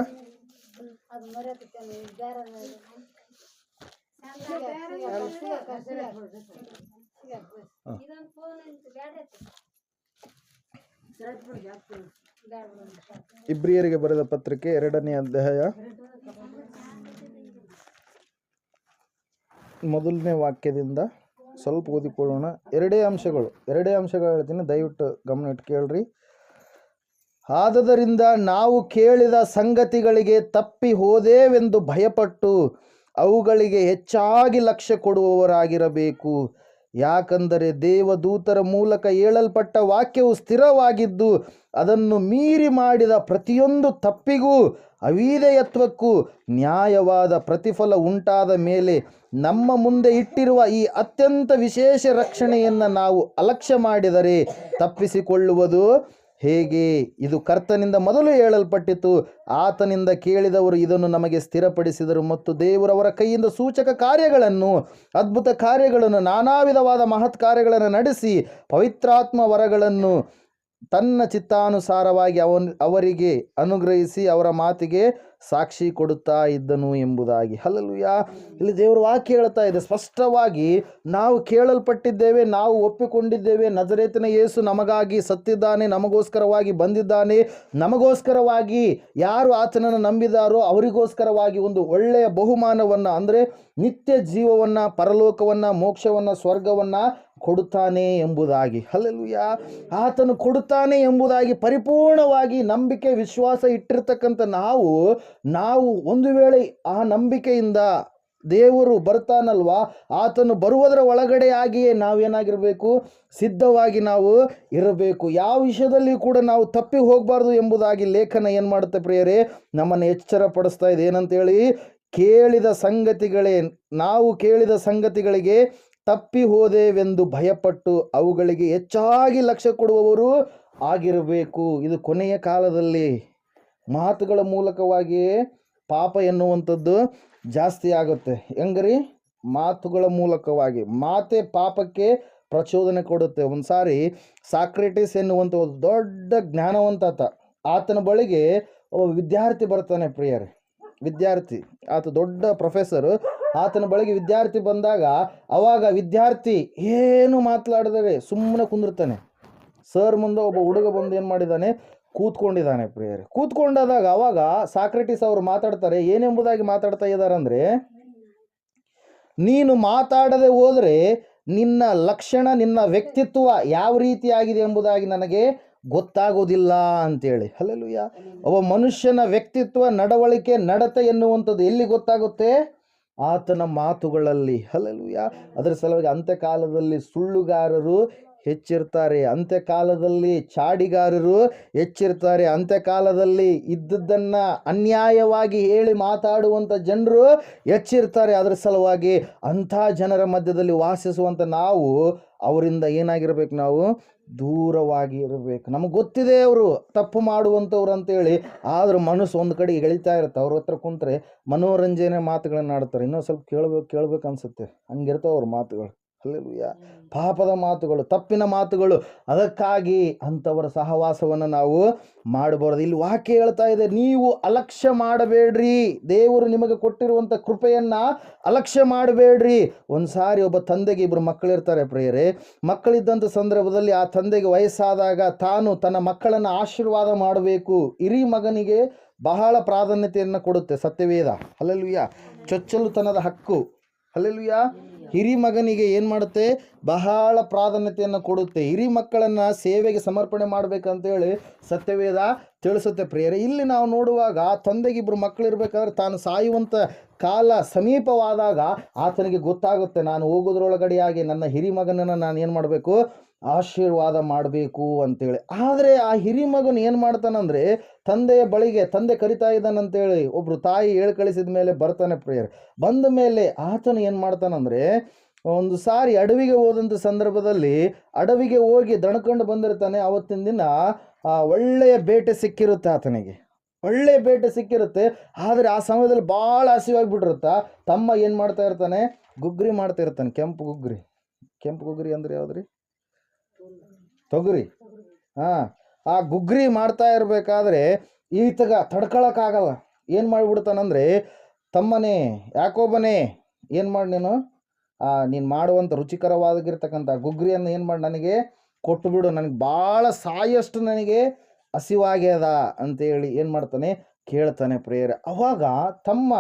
2ನೇ ಅಧ್ಯಾಯ 1ನೇ ವಾಕ್ಯದಿಂದ ಸ್ವಲ್ಪ ಓದಿಕೊಳ್ಳೋಣ. ಎರಡೇ ಅಂಶಗಳು ಹೇಳ್ತೀನಿ, ದಯವಿಟ್ಟು ಗಮನ ಇಟ್ಟು ಕೇಳ್ರಿ. ಆದದರಿಂದ ನಾವು ಕೇಳಿದ ಸಂಗತಿಗಳಿಗೆ ತಪ್ಪಿ ಹೋದೇವೆಂದು ಭಯಪಟ್ಟು ಅವುಗಳಿಗೆ ಹೆಚ್ಚಾಗಿ ಲಕ್ಷ್ಯ ಕೊಡುವವರಾಗಿರಬೇಕು. ಯಾಕಂದರೆ ದೇವದೂತರ ಮೂಲಕ ಹೇಳಲ್ಪಟ್ಟ ವಾಕ್ಯವು ಸ್ಥಿರವಾಗಿದ್ದು, ಅದನ್ನು ಮೀರಿ ಮಾಡಿದ ಪ್ರತಿಯೊಂದು ತಪ್ಪಿಗೂ ಅವಿಧೇಯತ್ವಕ್ಕೂ ನ್ಯಾಯವಾದ ಪ್ರತಿಫಲ ಉಂಟಾದ ಮೇಲೆ ನಮ್ಮ ಮುಂದೆ ಇಟ್ಟಿರುವ ಈ ಅತ್ಯಂತ ವಿಶೇಷ ರಕ್ಷಣೆಯನ್ನು ನಾವು ಅಲಕ್ಷ್ಯ ಮಾಡಿದರೆ ತಪ್ಪಿಸಿಕೊಳ್ಳುವುದು ಹೇಗೆ ಇದು ಕರ್ತನಿಂದ ಮೊದಲು ಹೇಳಲ್ಪಟ್ಟಿತು, ಆತನಿಂದ ಕೇಳಿದವರು ಇದನ್ನು ನಮಗೆ ಸ್ಥಿರಪಡಿಸಿದರು ಮತ್ತು ದೇವರವರ ಕೈಯಿಂದ ಸೂಚಕ ಕಾರ್ಯಗಳನ್ನು, ಅದ್ಭುತ ಕಾರ್ಯಗಳನ್ನು, ನಾನಾ ವಿಧವಾದ ಮಹತ್ ಕಾರ್ಯಗಳನ್ನು ನಡೆಸಿ ಪವಿತ್ರಾತ್ಮ ವರಗಳನ್ನು ತನ್ನ ಚಿತ್ತಾನುಸಾರವಾಗಿ ಅವರಿಗೆ ಅನುಗ್ರಹಿಸಿ ಅವರ ಮಾತಿಗೆ ಸಾಕ್ಷಿ ಕೊಡುತ್ತಾ ಇದ್ದನು ಎಂಬುದಾಗಿ. ಹಲ್ಲೆಲೂಯಾ. ಇಲ್ಲಿ ದೇವರ ವಾಕ್ಯ ಹೇಳ್ತಾ ಇದೆ ಸ್ಪಷ್ಟವಾಗಿ, ನಾವು ಕೇಳಲ್ಪಟ್ಟಿದ್ದೇವೆ, ನಾವು ಒಪ್ಪಿಕೊಂಡಿದ್ದೇವೆ, ನಜರೇತಿನ ಯೇಸು ನಮಗಾಗಿ ಸತ್ತಿದ್ದಾನೆ, ನಮಗೋಸ್ಕರವಾಗಿ ಬಂದಿದ್ದಾನೆ, ನಮಗೋಸ್ಕರವಾಗಿ ಯಾರು ಆತನನ್ನು ನಂಬಿದಾರೋ ಅವರಿಗೋಸ್ಕರವಾಗಿ ಒಂದು ಒಳ್ಳೆಯ ಬಹುಮಾನವನ್ನು ಅಂದರೆ ನಿತ್ಯ ಜೀವವನ್ನು, ಪರಲೋಕವನ್ನು, ಮೋಕ್ಷವನ್ನು, ಸ್ವರ್ಗವನ್ನು ಕೊಡುತ್ತಾನೆ ಎಂಬುದಾಗಿ. ಹಲ್ಲೆಲೂಯಾ. ಆತನು ಕೊಡುತ್ತಾನೆ ಎಂಬುದಾಗಿ ಪರಿಪೂರ್ಣವಾಗಿ ನಂಬಿಕೆ ವಿಶ್ವಾಸ ಇಟ್ಟಿರ್ತಕ್ಕಂಥ ನಾವು ಒಂದು ವೇಳೆ ಆ ನಂಬಿಕೆಯಿಂದ ದೇವರು ಬರ್ತಾನಲ್ವಾ, ಆತನು ಬರುವುದರ ಒಳಗಡೆಯಾಗಿಯೇ ನಾವೇನಾಗಿರಬೇಕು, ಸಿದ್ಧವಾಗಿ ನಾವು ಇರಬೇಕು. ಯಾವ ವಿಷಯದಲ್ಲಿ ಕೂಡ ನಾವು ತಪ್ಪಿ ಹೋಗಬಾರ್ದು ಎಂಬುದಾಗಿ ಲೇಖನ ಏನು ಮಾಡುತ್ತೆ ಪ್ರಿಯರೇ, ನಮ್ಮನ್ನು ಎಚ್ಚರ ಪಡಿಸ್ತಾ ಇದೆ. ಏನಂತೇಳಿ, ನಾವು ಕೇಳಿದ ಸಂಗತಿಗಳಿಗೆ ತಪ್ಪಿ ಹೋದೆವೆಂದು ಭಯಪಟ್ಟು ಅವುಗಳಿಗೆ ಹೆಚ್ಚಾಗಿ ಲಕ್ಷ್ಯ ಕೊಡುವವರು ಆಗಿರಬೇಕು. ಇದು ಕೊನೆಯ ಕಾಲದಲ್ಲಿ ಮಾತುಗಳ ಮೂಲಕವಾಗಿಯೇ ಪಾಪ ಎನ್ನುವಂಥದ್ದು ಜಾಸ್ತಿ ಆಗುತ್ತೆ. ಹೆಂಗ್ರಿ? ಮಾತುಗಳ ಮೂಲಕವಾಗಿ. ಮಾತೇ ಪಾಪಕ್ಕೆ ಪ್ರಚೋದನೆ ಕೊಡುತ್ತೆ. ಒಂದು ಸಾರಿ ಸಾಕ್ರೆಟಿಸ್ ಎನ್ನುವಂಥ ಒಂದು ದೊಡ್ಡ ಜ್ಞಾನವಂತ ಆತನ ಬಳಿಗೆ ಒಬ್ಬ ವಿದ್ಯಾರ್ಥಿ ಬರ್ತಾನೆ ಪ್ರಿಯರೇ. ವಿದ್ಯಾರ್ಥಿ, ಆತ ದೊಡ್ಡ ಪ್ರೊಫೆಸರು. ಆತನ ಬಳಿಗೆ ವಿದ್ಯಾರ್ಥಿ ಬಂದಾಗ ಅವಾಗ ವಿದ್ಯಾರ್ಥಿ ಏನು ಮಾತನಾಡಿದರೆ ಸುಮ್ಮನೆ ಕುಂದಿರ್ತಾನೆ. ಸರ್ ಮುಂದೆ ಒಬ್ಬ ಹುಡುಗ ಬಂದು ಏನು ಮಾಡಿದ್ದಾನೆ, ಕೂತ್ಕೊಂಡಿದ್ದಾನೆ ಪ್ರಿಯರೇ. ಕೂತ್ಕೊಂಡಾದಾಗ ಅವಾಗ ಸಾಕ್ರೆಟಿಸ್ ಅವರು ಮಾತಾಡ್ತಾರೆ. ಏನೆಂಬುದಾಗಿ ಮಾತಾಡ್ತಾ ಇದ್ದಾರೆ ಅಂದರೆ, ನೀನು ಮಾತಾಡದೆ ಹೋದರೆ ನಿನ್ನ ಲಕ್ಷಣ, ನಿನ್ನ ವ್ಯಕ್ತಿತ್ವ ಯಾವ ರೀತಿಯಾಗಿದೆ ಎಂಬುದಾಗಿ ನನಗೆ ಗೊತ್ತಾಗೋದಿಲ್ಲ ಅಂತೇಳಿ. ಹಲ್ಲೆಲೂಯಾ. ಒಬ್ಬ ಮನುಷ್ಯನ ವ್ಯಕ್ತಿತ್ವ, ನಡವಳಿಕೆ, ನಡತೆ ಎನ್ನುವಂಥದ್ದು ಎಲ್ಲಿ ಗೊತ್ತಾಗುತ್ತೆ? ಆತನ ಮಾತುಗಳಲ್ಲಿ. ಹಲ್ಲೆಲೂಯಾ. ಅದರ ಸಲುವಾಗಿ ಅಂತ್ಯಕಾಲದಲ್ಲಿ ಸುಳ್ಳುಗಾರರು ಹೆಚ್ಚಿರ್ತಾರೆ, ಅಂತ್ಯಕಾಲದಲ್ಲಿ ಚಾಡಿಗಾರರು ಹೆಚ್ಚಿರ್ತಾರೆ, ಅಂತ್ಯಕಾಲದಲ್ಲಿ ಇದ್ದದ್ದನ್ನು ಅನ್ಯಾಯವಾಗಿ ಹೇಳಿ ಮಾತಾಡುವಂಥ ಜನರು ಹೆಚ್ಚಿರ್ತಾರೆ. ಅದರ ಸಲುವಾಗಿ ಅಂಥ ಜನರ ಮಧ್ಯದಲ್ಲಿ ವಾಸಿಸುವಂಥ ನಾವು ಅವರಿಂದ ಏನಾಗಿರ್ಬೇಕು, ನಾವು ದೂರವಾಗಿ ಇರಬೇಕು. ನಮಗೆ ಗೊತ್ತಿದೆ ಅವರು ತಪ್ಪು ಮಾಡುವಂಥವ್ರು ಅಂತೇಳಿ, ಆದರೂ ಮನಸ್ಸು ಒಂದು ಕಡೆ ಎಳಿತಾ ಇರುತ್ತೆ. ಅವ್ರ ಹತ್ರ ಕುಂತ್ರೆ ಮನೋರಂಜನೆ ಮಾತುಗಳನ್ನು ಆಡ್ತಾರೆ. ಇನ್ನೂ ಸ್ವಲ್ಪ ಕೇಳ್ಬೇಕು ಅನ್ಸುತ್ತೆ, ಹಂಗಿರ್ತಾವೆ ಅವ್ರ ಮಾತುಗಳು. ಹಲ್ಲೆಲೂಯಾ. ಪಾಪದ ಮಾತುಗಳು, ತಪ್ಪಿನ ಮಾತುಗಳು. ಅದಕ್ಕಾಗಿ ಅಂಥವರ ಸಹವಾಸವನ್ನು ನಾವು ಮಾಡಬಾರ್ದು. ಇಲ್ಲಿ ವಾಕ್ಯ ಹೇಳ್ತಾ ಇದೆ, ನೀವು ಅಲಕ್ಷ್ಯ ಮಾಡಬೇಡ್ರಿ. ದೇವರು ನಿಮಗೆ ಕೊಟ್ಟಿರುವಂಥ ಕೃಪೆಯನ್ನು ಅಲಕ್ಷ್ಯ ಮಾಡಬೇಡ್ರಿ. ಒಂದು ಸಾರಿ ಒಬ್ಬ ತಂದೆಗೆ ಇಬ್ಬರು ಮಕ್ಕಳಿರ್ತಾರೆ ಪ್ರಿಯರೇ. ಮಕ್ಕಳಿದ್ದಂಥ ಸಂದರ್ಭದಲ್ಲಿ ಆ ತಂದೆಗೆ ವಯಸ್ಸಾದಾಗ ತಾನು ತನ್ನ ಮಕ್ಕಳನ್ನು ಆಶೀರ್ವಾದ ಮಾಡಬೇಕು. ಹಿರಿ ಮಗನಿಗೆ ಬಹಳ ಪ್ರಾಧಾನ್ಯತೆಯನ್ನು ಕೊಡುತ್ತೆ ಸತ್ಯವೇದ. ಹಲ್ಲೆಲೂಯಾ. ಚೊಚ್ಚಲುತನದ ಹಕ್ಕು. ಹಲ್ಲೆಲೂಯಾ. ಹಿರಿ ಮಗನಿಗೆ ಏನು ಮಾಡುತ್ತೆ, ಬಹಳ ಪ್ರಾಧಾನ್ಯತೆಯನ್ನು ಕೊಡುತ್ತೆ. ಹಿರಿ ಮಕ್ಕಳನ್ನು ಸೇವೆಗೆ ಸಮರ್ಪಣೆ ಮಾಡಬೇಕಂತೇಳಿ ಸತ್ಯವೇದ ತಿಳಿಸುತ್ತೆ ಪ್ರಿಯರೇ. ಇಲ್ಲಿ ನಾವು ನೋಡುವಾಗ ತಂದೆಗಿಬ್ಬರು ಮಕ್ಕಳಿರ್ಬೇಕಾದ್ರೆ ತಾನು ಸಾಯುವಂಥ ಕಾಲ ಸಮೀಪವಾದಾಗ ಆತನಿಗೆ ಗೊತ್ತಾಗುತ್ತೆ, ನಾನು ಹೋಗೋದ್ರೊಳಗಡೆಯಾಗಿ ನನ್ನ ಹಿರಿ ಮಗನನ್ನು ನಾನು ಏನು ಮಾಡಬೇಕು, ಆಶೀರ್ವಾದ ಮಾಡಬೇಕು ಅಂತೇಳಿ. ಆದರೆ ಆ ಹಿರಿ ಮಗನು ಏನು ಮಾಡ್ತಾನಂದರೆ, ತಂದೆಯ ಬಳಿಗೆ ತಂದೆ ಕರಿತಾ ಇದ್ದಾನಂತೇಳಿ ಒಬ್ಬರು ತಾಯಿ ಹೇಳಿ ಕಳಿಸಿದ ಮೇಲೆ ಬರ್ತಾನೆ ಪ್ರಿಯರ್. ಬಂದ ಮೇಲೆ ಆತನು ಏನು ಮಾಡ್ತಾನಂದರೆ, ಒಂದು ಸಾರಿ ಅಡವಿಗೆ ಹೋದಂಥ ಸಂದರ್ಭದಲ್ಲಿ ಅಡವಿಗೆ ಹೋಗಿ ದಣ್ಕೊಂಡು ಬಂದಿರ್ತಾನೆ. ಆವತ್ತಿನ ದಿನ ಒಳ್ಳೆಯ ಬೇಟೆ ಸಿಕ್ಕಿರುತ್ತೆ ಆತನಿಗೆ, ಒಳ್ಳೆಯ ಬೇಟೆ ಸಿಕ್ಕಿರುತ್ತೆ. ಆದರೆ ಆ ಸಮಯದಲ್ಲಿ ಭಾಳ ಹಸಿವಾಗಿಬಿಟ್ಟಿರುತ್ತಾ ತಮ್ಮ ಏನು ಮಾಡ್ತಾ ಇರ್ತಾನೆ, ಗುಗ್ರಿ ಮಾಡ್ತಾ ಇರ್ತಾನೆ. ಕೆಂಪು ಗುಗ್ರಿ ಅಂದರೆ ಯಾವ್ದ್ರಿ? ತೊಗರಿ. ಆ ಗುಗ್ರಿ ಮಾಡ್ತಾ ಇರಬೇಕಾದ್ರೆ ಈತಗ ತಡ್ಕೊಳಕ್ಕಾಗಲ್ಲ. ಏನು ಮಾಡಿಬಿಡ್ತಾನಂದರೆ, ತಮ್ಮನೇ ಯಾಕೋಬನೇ ಏನು ಮಾಡಿ ನೀನು ಮಾಡುವಂಥ ರುಚಿಕರವಾಗಿರ್ತಕ್ಕಂಥ ಗುಗ್ರಿಯನ್ನು ಏನು ಮಾಡಿ ನನಗೆ ಕೊಟ್ಟುಬಿಡು, ನನಗೆ ಭಾಳ ಸಾಯಷ್ಟು ನನಗೆ ಹಸಿವಾಗ್ಯದ ಅಂತೇಳಿ ಏನು ಮಾಡ್ತಾನೆ, ಕೇಳ್ತಾನೆ ಪ್ರೇಯರ್. ಅವಾಗ ತಮ್ಮ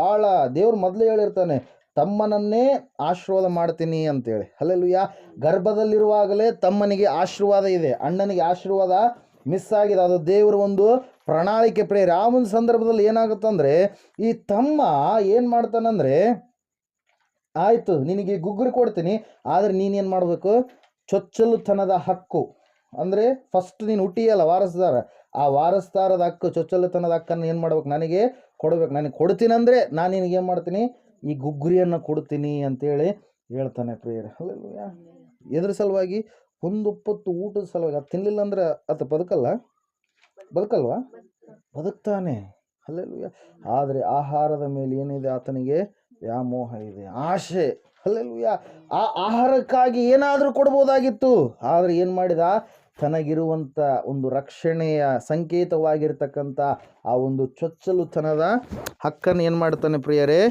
ಭಾಳ ದೇವ್ರು ಮೊದಲೇ ಹೇಳಿರ್ತಾನೆ, ತಮ್ಮನನ್ನೇ ಆಶೀರ್ವಾದ ಮಾಡ್ತೀನಿ ಅಂತೇಳಿ. ಹಲ್ಲೆಲೂಯಾ. ಗರ್ಭದಲ್ಲಿರುವಾಗಲೇ ತಮ್ಮನಿಗೆ ಆಶೀರ್ವಾದ ಇದೆ, ಅಣ್ಣನಿಗೆ ಆಶೀರ್ವಾದ ಮಿಸ್ ಆಗಿದೆ. ಅದು ದೇವರ ಒಂದು ಪ್ರಣಾಳಿಕೆ ಪ್ರೇಯರ್. ಆ ಒಂದು ಸಂದರ್ಭದಲ್ಲಿ ಏನಾಗುತ್ತಂದರೆ, ಈ ತಮ್ಮ ಏನು ಮಾಡ್ತಾನಂದರೆ, ಆಯಿತು ನಿನಗೆ ಗುಗ್ರಿ ಕೊಡ್ತೀನಿ, ಆದರೆ ನೀನೇನು ಮಾಡಬೇಕು, ಚೊಚ್ಚಲುತನದ ಹಕ್ಕು ಅಂದರೆ ಫಸ್ಟ್ ನೀನು ಹುಟ್ಟಿಯಲ್ಲ ವಾರಸ್ದಾರ, ಆ ವಾರಸ್ದಾರದ ಹಕ್ಕು, ಚೊಚ್ಚಲುತನದ ಹಕ್ಕನ್ನು ಏನು ಮಾಡ್ಬೇಕು, ನನಗೆ ಕೊಡಬೇಕು. ನನಗೆ ಕೊಡ್ತೀನಂದರೆ ನಾನು ನಿನಗೇನು ಮಾಡ್ತೀನಿ, ಈ ಗುಗ್ರಿಯನ್ನು ಕೊಡ್ತೀನಿ ಅಂತೇಳಿ ಹೇಳ್ತಾನೆ ಪ್ರಿಯರೇ. ಹಲ್ಲೆಲೂಯಾ. ಎದ್ರ ಸಲುವಾಗಿ? ಒಂದೊಪ್ಪತ್ತು ಊಟದ ಸಲುವಾಗಿ ಅದು ತಿನ್ನಲಿಲ್ಲ ಅಂದ್ರೆ ಆತ ಬದುಕಲ್ವಾ? ಬದುಕ್ತಾನೆ. ಹಲ್ಲೆಲೂಯ. ಆದರೆ ಆಹಾರದ ಮೇಲೆ ಏನಿದೆ ಆತನಿಗೆ? ವ್ಯಾಮೋಹ ಇದೆ, ಆಸೆ. ಹಲ್ಲೆಲೂಯ. ಆ ಆಹಾರಕ್ಕಾಗಿ ಏನಾದರೂ ಕೊಡ್ಬೋದಾಗಿತ್ತು, ಆದರೆ ಏನು ಮಾಡಿದ? ತನಗಿರುವಂಥ ಒಂದು ರಕ್ಷಣೆಯ ಸಂಕೇತವಾಗಿರ್ತಕ್ಕಂಥ ಆ ಒಂದು ಚೊಚ್ಚಲುತನದ ಹಕ್ಕನ್ನು ಏನು ಮಾಡ್ತಾನೆ ಪ್ರಿಯರೇ?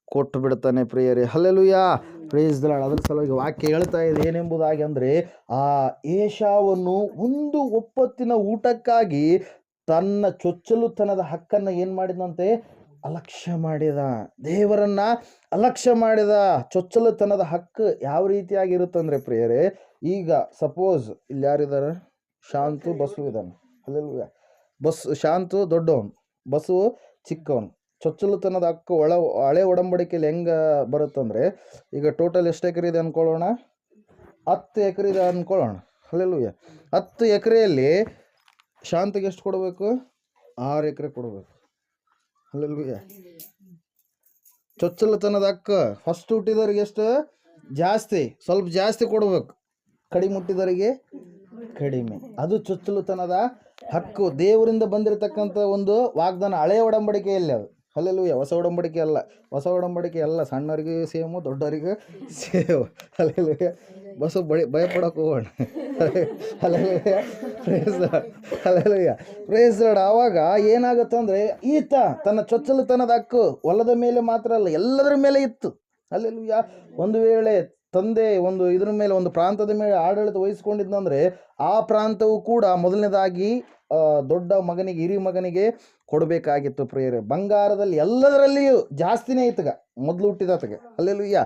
ಕೊಟ್ಟು ಬಿಡ್ತಾನೆ ಪ್ರಿಯರೇ. ಹಲ್ಲೆಲೂಯ. Praise the Lord. ಅದರ ಸಲುವಾಗಿ ವಾಕ್ಯ ಹೇಳ್ತಾ ಇದೆ ಏನೆಂಬುದಾಗಿ ಅಂದರೆ, ಆ ಏಷಾವನ್ನು ಒಂದು ಒಪ್ಪತ್ತಿನ ಊಟಕ್ಕಾಗಿ ತನ್ನ ಚೊಚ್ಚಲುತನದ ಹಕ್ಕನ್ನು ಏನು ಮಾಡಿದಂತೆ? ಅಲಕ್ಷ್ಯ ಮಾಡಿದ. ದೇವರನ್ನ ಅಲಕ್ಷ್ಯ ಮಾಡಿದ. ಚೊಚ್ಚಲುತನದ ಹಕ್ಕು ಯಾವ ರೀತಿಯಾಗಿರುತ್ತಂದ್ರೆ ಪ್ರಿಯರೇ, ಈಗ ಸಪೋಸ್ ಇಲ್ಲಿ ಯಾರಿದ್ದಾರೆ? ಶಾಂತು, ಬಸು ಇದ್ದಾನೆ. ಹಲ್ಲೆಲೂಯ. ಶಾಂತು ದೊಡ್ಡವನು, ಬಸು ಚಿಕ್ಕವನು. ಚೊಚ್ಚಲುತನದ ಹಕ್ಕು ಹಳೆ ಒಡಂಬಡಿಕೆಯಲ್ಲಿ ಹೆಂಗೆ ಬರುತ್ತಂದರೆ, ಈಗ ಟೋಟಲ್ ಎಷ್ಟು ಎಕರೆ ಇದೆ ಅಂದ್ಕೊಳ್ಳೋಣ? 10 ಎಕರೆ ಇದೆ ಅಂದ್ಕೊಳ್ಳೋಣ. ಹಲ್ಲೆಲೂಯ. 10 ಎಕರೆಯಲ್ಲಿ ಶಾಂತಿಗೆ ಎಷ್ಟು ಕೊಡಬೇಕು? 6 ಎಕರೆ ಕೊಡಬೇಕು. ಹಲ್ಲೆಲೂಯ. ಚೊಚ್ಚಲುತನದ ಹಕ್ಕು ಫಸ್ಟ್ ಹುಟ್ಟಿದವರಿಗೆ ಎಷ್ಟು? ಜಾಸ್ತಿ, ಸ್ವಲ್ಪ ಜಾಸ್ತಿ ಕೊಡಬೇಕು. ಕಡಿಮೆ ಹುಟ್ಟಿದವರಿಗೆ ಕಡಿಮೆ. ಅದು ಚೊಚ್ಚಲುತನದ ಹಕ್ಕು. ದೇವರಿಂದ ಬಂದಿರತಕ್ಕಂಥ ಒಂದು ವಾಗ್ದಾನ ಹಳೆಯ ಒಡಂಬಡಿಕೆಯಲ್ಲಿ ಅದು. ಹಲ್ಲೆಲೂಯ. ಹೊಸ ಒಡಂಬಡಿಕೆ ಅಲ್ಲ. ಹೊಸ ಒಡಂಬಡಿಕೆ ಅಲ್ಲ, ಸಣ್ಣವರಿಗೆ ಸೇಮು, ದೊಡ್ಡವರಿಗೆ ಸೇವು. ಹಲ್ಲೆಲೂಯ. ಬಸ್ಸು ಭಯಪಡೋಕೆ ಹೋಗೋಣ. Hallelujah. Hallelujah. Praise the Lord. ಆವಾಗ ಏನಾಗುತ್ತಂದ್ರೆ, ಈತ ತನ್ನ ಚೊಚ್ಚಲುತನದ ಹಕ್ಕು ಹೊಲದ ಮೇಲೆ ಮಾತ್ರ ಅಲ್ಲ, ಎಲ್ಲದರ ಮೇಲೆ ಇತ್ತು. ಹಲ್ಲೆಲೂಯ. ಒಂದು ವೇಳೆ ತಂದೆ ಒಂದು ಇದ್ರ ಮೇಲೆ, ಒಂದು ಪ್ರಾಂತದ ಮೇಲೆ ಆಡಳಿತ ವಹಿಸ್ಕೊಂಡಿದ್ದಂದ್ರೆ, ಆ ಪ್ರಾಂತವು ಕೂಡ ಮೊದಲನೇದಾಗಿ ದೊಡ್ಡ ಮಗನಿಗೆ, ಹಿರಿ ಮಗನಿಗೆ ಕೊಡಬೇಕಾಗಿತ್ತು ಪ್ರಿಯರೇ. ಬಂಗಾರದಲ್ಲಿ ಎಲ್ಲದರಲ್ಲಿಯೂ ಜಾಸ್ತಿನೇ ಈತಗ ಮೊದಲು ಹುಟ್ಟಿದಾತಗೆ. ಹಲ್ಲೆಲೂಯ.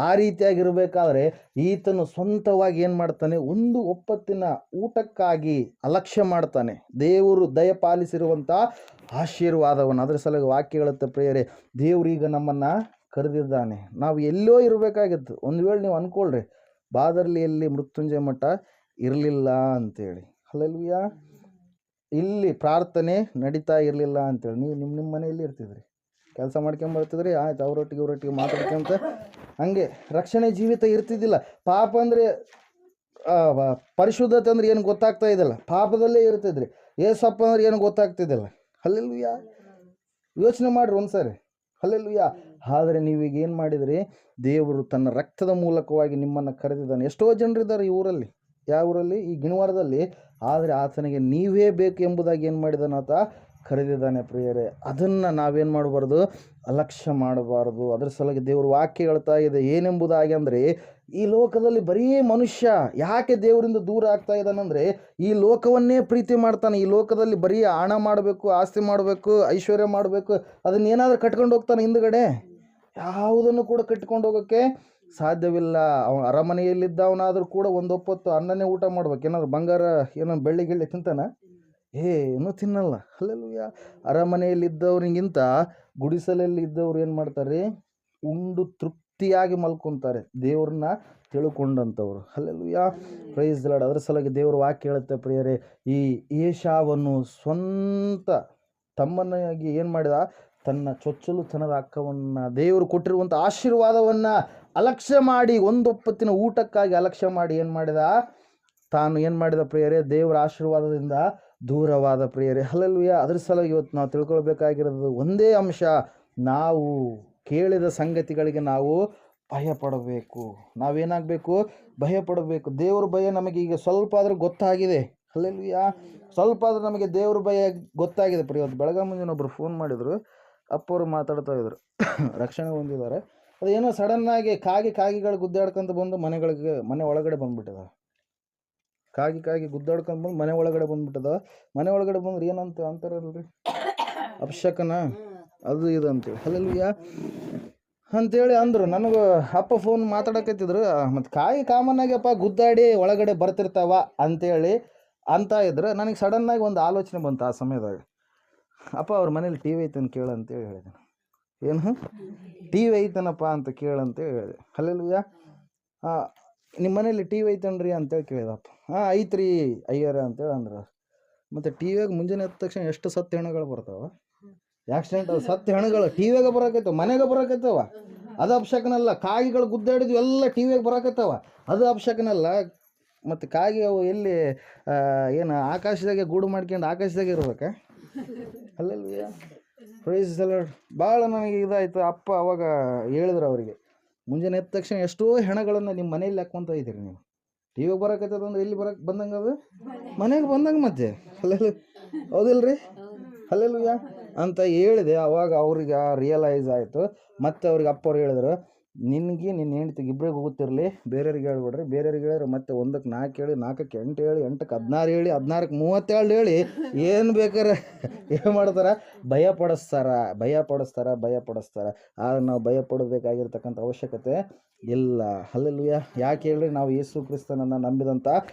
ಆ ರೀತಿಯಾಗಿರಬೇಕಾದ್ರೆ ಈತನು ಸ್ವಂತವಾಗಿ ಏನು ಮಾಡ್ತಾನೆ? ಒಂದು ಒಪ್ಪತ್ತಿನ ಊಟಕ್ಕಾಗಿ ಅಲಕ್ಷ್ಯ ಮಾಡ್ತಾನೆ ದೇವರು ದಯಪಾಲಿಸಿರುವಂಥ ಆಶೀರ್ವಾದವನ್ನು. ಅದರ ಸಲುವಾಗಿ ವಾಕ್ಯ ಹೇಳುತ್ತೆ ಪ್ರಿಯರೇ, ದೇವರೀಗ ನಮ್ಮನ್ನು ಕರೆದಿದ್ದಾನೆ. ನಾವು ಎಲ್ಲೋ ಇರಬೇಕಾಗಿತ್ತು. ಒಂದು ವೇಳೆ ನೀವು ಅಂದ್ಕೊಳ್ರಿ, ಬಾದರ್ಲಿಯಲ್ಲಿ ಮೃತ್ಯುಂಜಯ ಮಠ ಇರಲಿಲ್ಲ ಅಂತೇಳಿ, ಹಲ್ಲೆಲೂಯ, ಇಲ್ಲಿ ಪ್ರಾರ್ಥನೆ ನಡೀತಾ ಇರಲಿಲ್ಲ ಅಂತೇಳಿ, ನೀವು ನಿಮ್ಮ ಮನೆಯಲ್ಲಿ ಇರ್ತಿದ್ರಿ, ಕೆಲಸ ಮಾಡ್ಕೊಂಬರ್ತಿದ್ರಿ, ಆಯ್ತು ಅವರೊಟ್ಟಿಗೆ ಮಾತಾಡ್ಕೊಂತ ಹಂಗೆ ರಕ್ಷಣೆ ಜೀವಿತ ಇರ್ತಿದ್ದಿಲ್ಲ. ಪಾಪ ಅಂದರೆ ಪರಿಶುದ್ಧತೆ ಅಂದ್ರೆ ಏನು ಗೊತ್ತಾಗ್ತಾ ಇದ್ದಿಲ್ಲ, ಪಾಪದಲ್ಲೇ ಇರ್ತಿದ್ರಿ. ಏಸಪ್ಪ ಅಂದ್ರೆ ಏನು ಗೊತ್ತಾಗ್ತಿದ್ದಿಲ್ಲ. ಹಲ್ಲೆಲೂಯ. ಯೋಚನೆ ಮಾಡ್ರಿ ಒಂದ್ಸರಿ. ಹಲ್ಲೆಲೂಯ. ಆದರೆ ನೀವೀಗ ಏನು ಮಾಡಿದ್ರಿ? ದೇವರು ತನ್ನ ರಕ್ತದ ಮೂಲಕವಾಗಿ ನಿಮ್ಮನ್ನು ಕರೆದಿದ್ದಾನೆ. ಎಷ್ಟೋ ಜನರಿದ್ದಾರೆ ಈ ಊರಲ್ಲಿ. ಯಾವ ಊರಲ್ಲಿ? ಈ ಗಿಣವಾರದಲ್ಲಿ. ಆದರೆ ಆತನಿಗೆ ನೀವೇ ಬೇಕು ಎಂಬುದಾಗಿ ಏನು ಮಾಡಿದಾನೆ? ಆತ ಕರೆದಿದ್ದಾನೆ ಪ್ರಿಯರೇ. ಅದನ್ನು ನಾವೇನು ಮಾಡಬಾರ್ದು? ಅಲಕ್ಷ್ಯ ಮಾಡಬಾರ್ದು. ಅದರ ಸಲುವಾಗಿ ದೇವರು ವಾಕ್ಯ ಹೇಳ್ತಾ ಇದೆ ಏನೆಂಬುದಾಗಿ ಅಂದರೆ, ಈ ಲೋಕದಲ್ಲಿ ಬರೀ ಮನುಷ್ಯ ಯಾಕೆ ದೇವರಿಂದ ದೂರ ಆಗ್ತಾ ಇದ್ದಾನಂದರೆ, ಈ ಲೋಕವನ್ನೇ ಪ್ರೀತಿ ಮಾಡ್ತಾನೆ. ಈ ಲೋಕದಲ್ಲಿ ಬರೀ ಹಣ ಮಾಡಬೇಕು, ಆಸ್ತಿ ಮಾಡಬೇಕು, ಐಶ್ವರ್ಯ ಮಾಡಬೇಕು, ಅದನ್ನೇನಾದರೂ ಕಟ್ಕೊಂಡು ಹೋಗ್ತಾನೆ ಹಿಂದುಗಡೆ. ಯಾವುದನ್ನು ಕೂಡ ಕಟ್ಕೊಂಡು ಹೋಗೋಕ್ಕೆ ಸಾಧ್ಯವಿಲ್ಲ. ಅವನು ಅರಮನೆಯಲ್ಲಿದ್ದವನಾದರೂ ಕೂಡ ಒಂದೊಪ್ಪತ್ತು ಅನ್ನನೇ ಊಟ ಮಾಡ್ಬೇಕು. ಏನಾದ್ರು ಬಂಗಾರ, ಏನಾದ್ರು ಬೆಳ್ಳಿ ಗಿಳ್ಳಿ ತಿಂತಾನೆ? ಏನೂ ತಿನ್ನಲ್ಲ. ಹಲ್ಲೆಲೂಯ. ಅರಮನೆಯಲ್ಲಿದ್ದವ್ರಿಗಿಂತ ಗುಡಿಸಲಲ್ಲಿ ಇದ್ದವ್ರು ಏನು ಮಾಡ್ತಾರೆ? ಉಂಡು ತೃಪ್ತಿಯಾಗಿ ಮಲ್ಕೊತಾರೆ, ದೇವ್ರನ್ನ ತಿಳ್ಕೊಂಡಂಥವ್ರು. ಹಲ್ಲೆಲೂಯ. Praise the Lord. ಅದರ ಸಲುವಾಗಿ ದೇವರು ವಾಕ್ಯ ಹೇಳುತ್ತೆ ಪ್ರಿಯರೇ, ಈ ಏಷಾವನ್ನು ಸ್ವಂತ ತಮ್ಮನಾಗಿ ಏನು ಮಾಡಿದ? ತನ್ನ ಚೊಚ್ಚಲುತನದ ಹಕ್ಕವನ್ನು, ದೇವರು ಕೊಟ್ಟಿರುವಂಥ ಆಶೀರ್ವಾದವನ್ನು ಅಲಕ್ಷ್ಯ ಮಾಡಿ, ಒಂದೊಪ್ಪತ್ತಿನ ಊಟಕ್ಕಾಗಿ ಅಲಕ್ಷ್ಯ ಮಾಡಿ ಏನು ಮಾಡಿದ? ತಾನು ಏನು ಮಾಡಿದ ಪ್ರಿಯರೇ? ದೇವರ ಆಶೀರ್ವಾದದಿಂದ ದೂರವಾದ ಪ್ರಿಯರೇ. ಹಲ್ಲೆಲೂಯ. ಅದ್ರ ಸಲುವಾಗಿ ಇವತ್ತು ನಾವು ತಿಳ್ಕೊಳ್ಬೇಕಾಗಿರೋದು ಒಂದೇ ಅಂಶ, ನಾವು ಕೇಳಿದ ಸಂಗತಿಗಳಿಗೆ ನಾವು ಭಯಪಡಬೇಕು. ನಾವೇನಾಗಬೇಕು? ಭಯಪಡಬೇಕು. ದೇವ್ರ ಭಯ ನಮಗೆ ಈಗ ಸ್ವಲ್ಪ ಆದರೂ ಗೊತ್ತಾಗಿದೆ. ಹಲ್ಲೆಲೂಯ. ಸ್ವಲ್ಪ ಆದರೂ ನಮಗೆ ದೇವ್ರ ಭಯ ಗೊತ್ತಾಗಿದೆ ಪ್ರಿಯ. ಇವತ್ತು ಬೆಳಗ್ಗೆ ಮುಂಜಾನೆ ಒಬ್ಬರು ಫೋನ್ ಮಾಡಿದರು, ಅಪ್ಪವರು ಮಾತಾಡ್ತಾ ಇದ್ರು, ರಕ್ಷಣೆ ಹೊಂದಿದ್ದಾರೆ. ಅದೇನೋ ಸಡನ್ನಾಗಿ ಕಾಗಿಗಳು ಗುದ್ದಾಡ್ಕೊಂತ ಬಂದು ಮನೆ ಒಳಗಡೆ ಬಂದ್ಬಿಟ್ಟದ. ಕಾಗಿ ಗುದ್ದಾಡ್ಕೊಂಡು ಬಂದು ಮನೆ ಒಳಗಡೆ ಬಂದ್ಬಿಟ್ಟದ. ಮನೆ ಒಳಗಡೆ ಬಂದ್ರೆ ಏನಂತ ಅಂತಾರಲ್ರಿ, ಅಪಶಕನ ಅದು ಇದು ಅಂತೇಳಿ. ಹಲ್ಲೆಲೂಯ ಅಂತೇಳಿ ಅಂದರು. ನನಗೆ ಅಪ್ಪ ಫೋನ್ ಮಾತಾಡಕತ್ತಿದ್ರು, ಮತ್ತು ಕಾಮನ್ ಆಗಿಯಪ್ಪ ಗುದ್ದಾಡಿ ಒಳಗಡೆ ಬರ್ತಿರ್ತಾವ ಅಂತೇಳಿ ಅಂತ ಇದ್ರು. ನನಗೆ ಸಡನ್ನಾಗಿ ಒಂದು ಆಲೋಚನೆ ಬಂತು ಆ ಸಮಯದಾಗ. ಅಪ್ಪ ಅವ್ರ ಮನೇಲಿ ಟಿ ವಿ ಐತನ ಕೇಳಂತೇಳಿ ಹೇಳಿದೆ. ಏನು ಟಿ ವಿ ಐತನಪ್ಪ ಅಂತ ಕೇಳಂತೇಳಿ ಹೇಳಿದೆ. ಹಲ್ಲೆಲೂಯ. ನಿಮ್ಮ ಮನೇಲಿ ಟಿ ವಿ ಐತನ್ರಿ ಅಂತೇಳಿ ಕೇಳಿದಪ್ಪ. ಐತ್ರಿ ಅಯ್ಯರ ಅಂತೇಳಿ ಅಂದ್ರೆ. ಮತ್ತು ಟಿ ವಿಯಾಗ ಮುಂಜಾನೆ ಎದ್ದ ತಕ್ಷಣ ಎಷ್ಟು ಸತ್ತು ಹೆಣಗಳು ಬರ್ತಾವ, ಆಕ್ಸಿಡೆಂಟ್ ಅದು ಸತ್ತು ಹೆಣಗಳು ಟಿ ವಿಯಾಗ ಬರೋಕೈತವ, ಮನೆಗೆ ಬರೋಕೈತವ. ಅದು ಅಪಶಕನಲ್ಲ. ಕಾಗಿಗಳು ಗುದ್ದಾಡಿದ್ವು ಎಲ್ಲ ಟಿ ವಿಯಾಗ ಬರೋಕೈತವ, ಅದು ಅಪಶಕನಲ್ಲ. ಮತ್ತು ಕಾಗೆ ಅವು ಎಲ್ಲಿ ಏನು ಆಕಾಶದಾಗೆ ಗೂಡು ಮಾಡ್ಕೊಂಡು ಆಕಾಶದಾಗೆ ಇರ್ಬೇಕಾ? ಅಲ್ಲಲ್ವಿಯ ಪ್ರೈಸ್ ದ ಲಾರ್ಡ್. ಭಾಳ ನನಗೆ ಇದಾಯಿತು. ಅಪ್ಪ ಅವಾಗ ಹೇಳಿದ್ರು ಅವರಿಗೆ, ಮುಂಜಾನೆ ಎದ್ದ ತಕ್ಷಣ ಎಷ್ಟೋ ಹೆಣಗಳನ್ನು ನಿಮ್ಮ ಮನೆಯಲ್ಲಿ ಹಾಕ್ಕೊಂತ ಇದ್ದೀರಿ ನೀವು. ಟಿ ವಿಗೆ ಬರೋಕತ್ತದಂದ್ರೆ ಎಲ್ಲಿ ಬಂದಂಗೆ ಅದು ಮನೆಗೆ ಬಂದಂಗೆ ಮತ್ತೆ ಅಲ್ಲೆಲ್ಲ ಹೌದಿಲ್ರಿ ಅಲ್ಲೆಲ್ಲೂಯ್ಯ ಅಂತ ಹೇಳಿದೆ. ಅವಾಗ ಅವ್ರಿಗೆ ರಿಯಲೈಸ್ ಆಯಿತು. ಮತ್ತು ಅವ್ರಿಗೆ ಅಪ್ಪ ಅವ್ರು ಹೇಳಿದ್ರು, ನಿನಗೆ ನಿನ್ನ ಹೆಂಡ್ತಿಗೆ ಇಬ್ಬರಿಗೆ ಹೋಗುತ್ತಿರಲಿ, ಬೇರೆಯವ್ರಿಗೆ ಹೇಳ್ಬಿಡ್ರಿ. ಬೇರೆಯವ್ರಿಗೆ ಹೇಳಿದ್ರೆ ಮತ್ತೆ 1ಕ್ಕೆ 4 ಹೇಳಿ, 4ಕ್ಕೆ 8 ಹೇಳಿ, 8ಕ್ಕೆ 16 ಹೇಳಿ, 16ಕ್ಕೆ 32 ಹೇಳಿ ಏನು ಬೇಕಾರೆ ಏನು ಮಾಡ್ತಾರೆ, ಭಯ ಪಡಿಸ್ತಾರೆ. ಆದ್ರೆ ನಾವು ಭಯ ಪಡಬೇಕಾಗಿರ್ತಕ್ಕಂಥ ಅವಶ್ಯಕತೆ ಇಲ್ಲ. ಹಲ್ಲೆಲೂಯಾ. ಯಾಕೆ ಹೇಳ್ರಿ, ನಾವು ಯೇಸು ಕ್ರಿಸ್ತನನ್ನು ನಂಬಿದಂಥ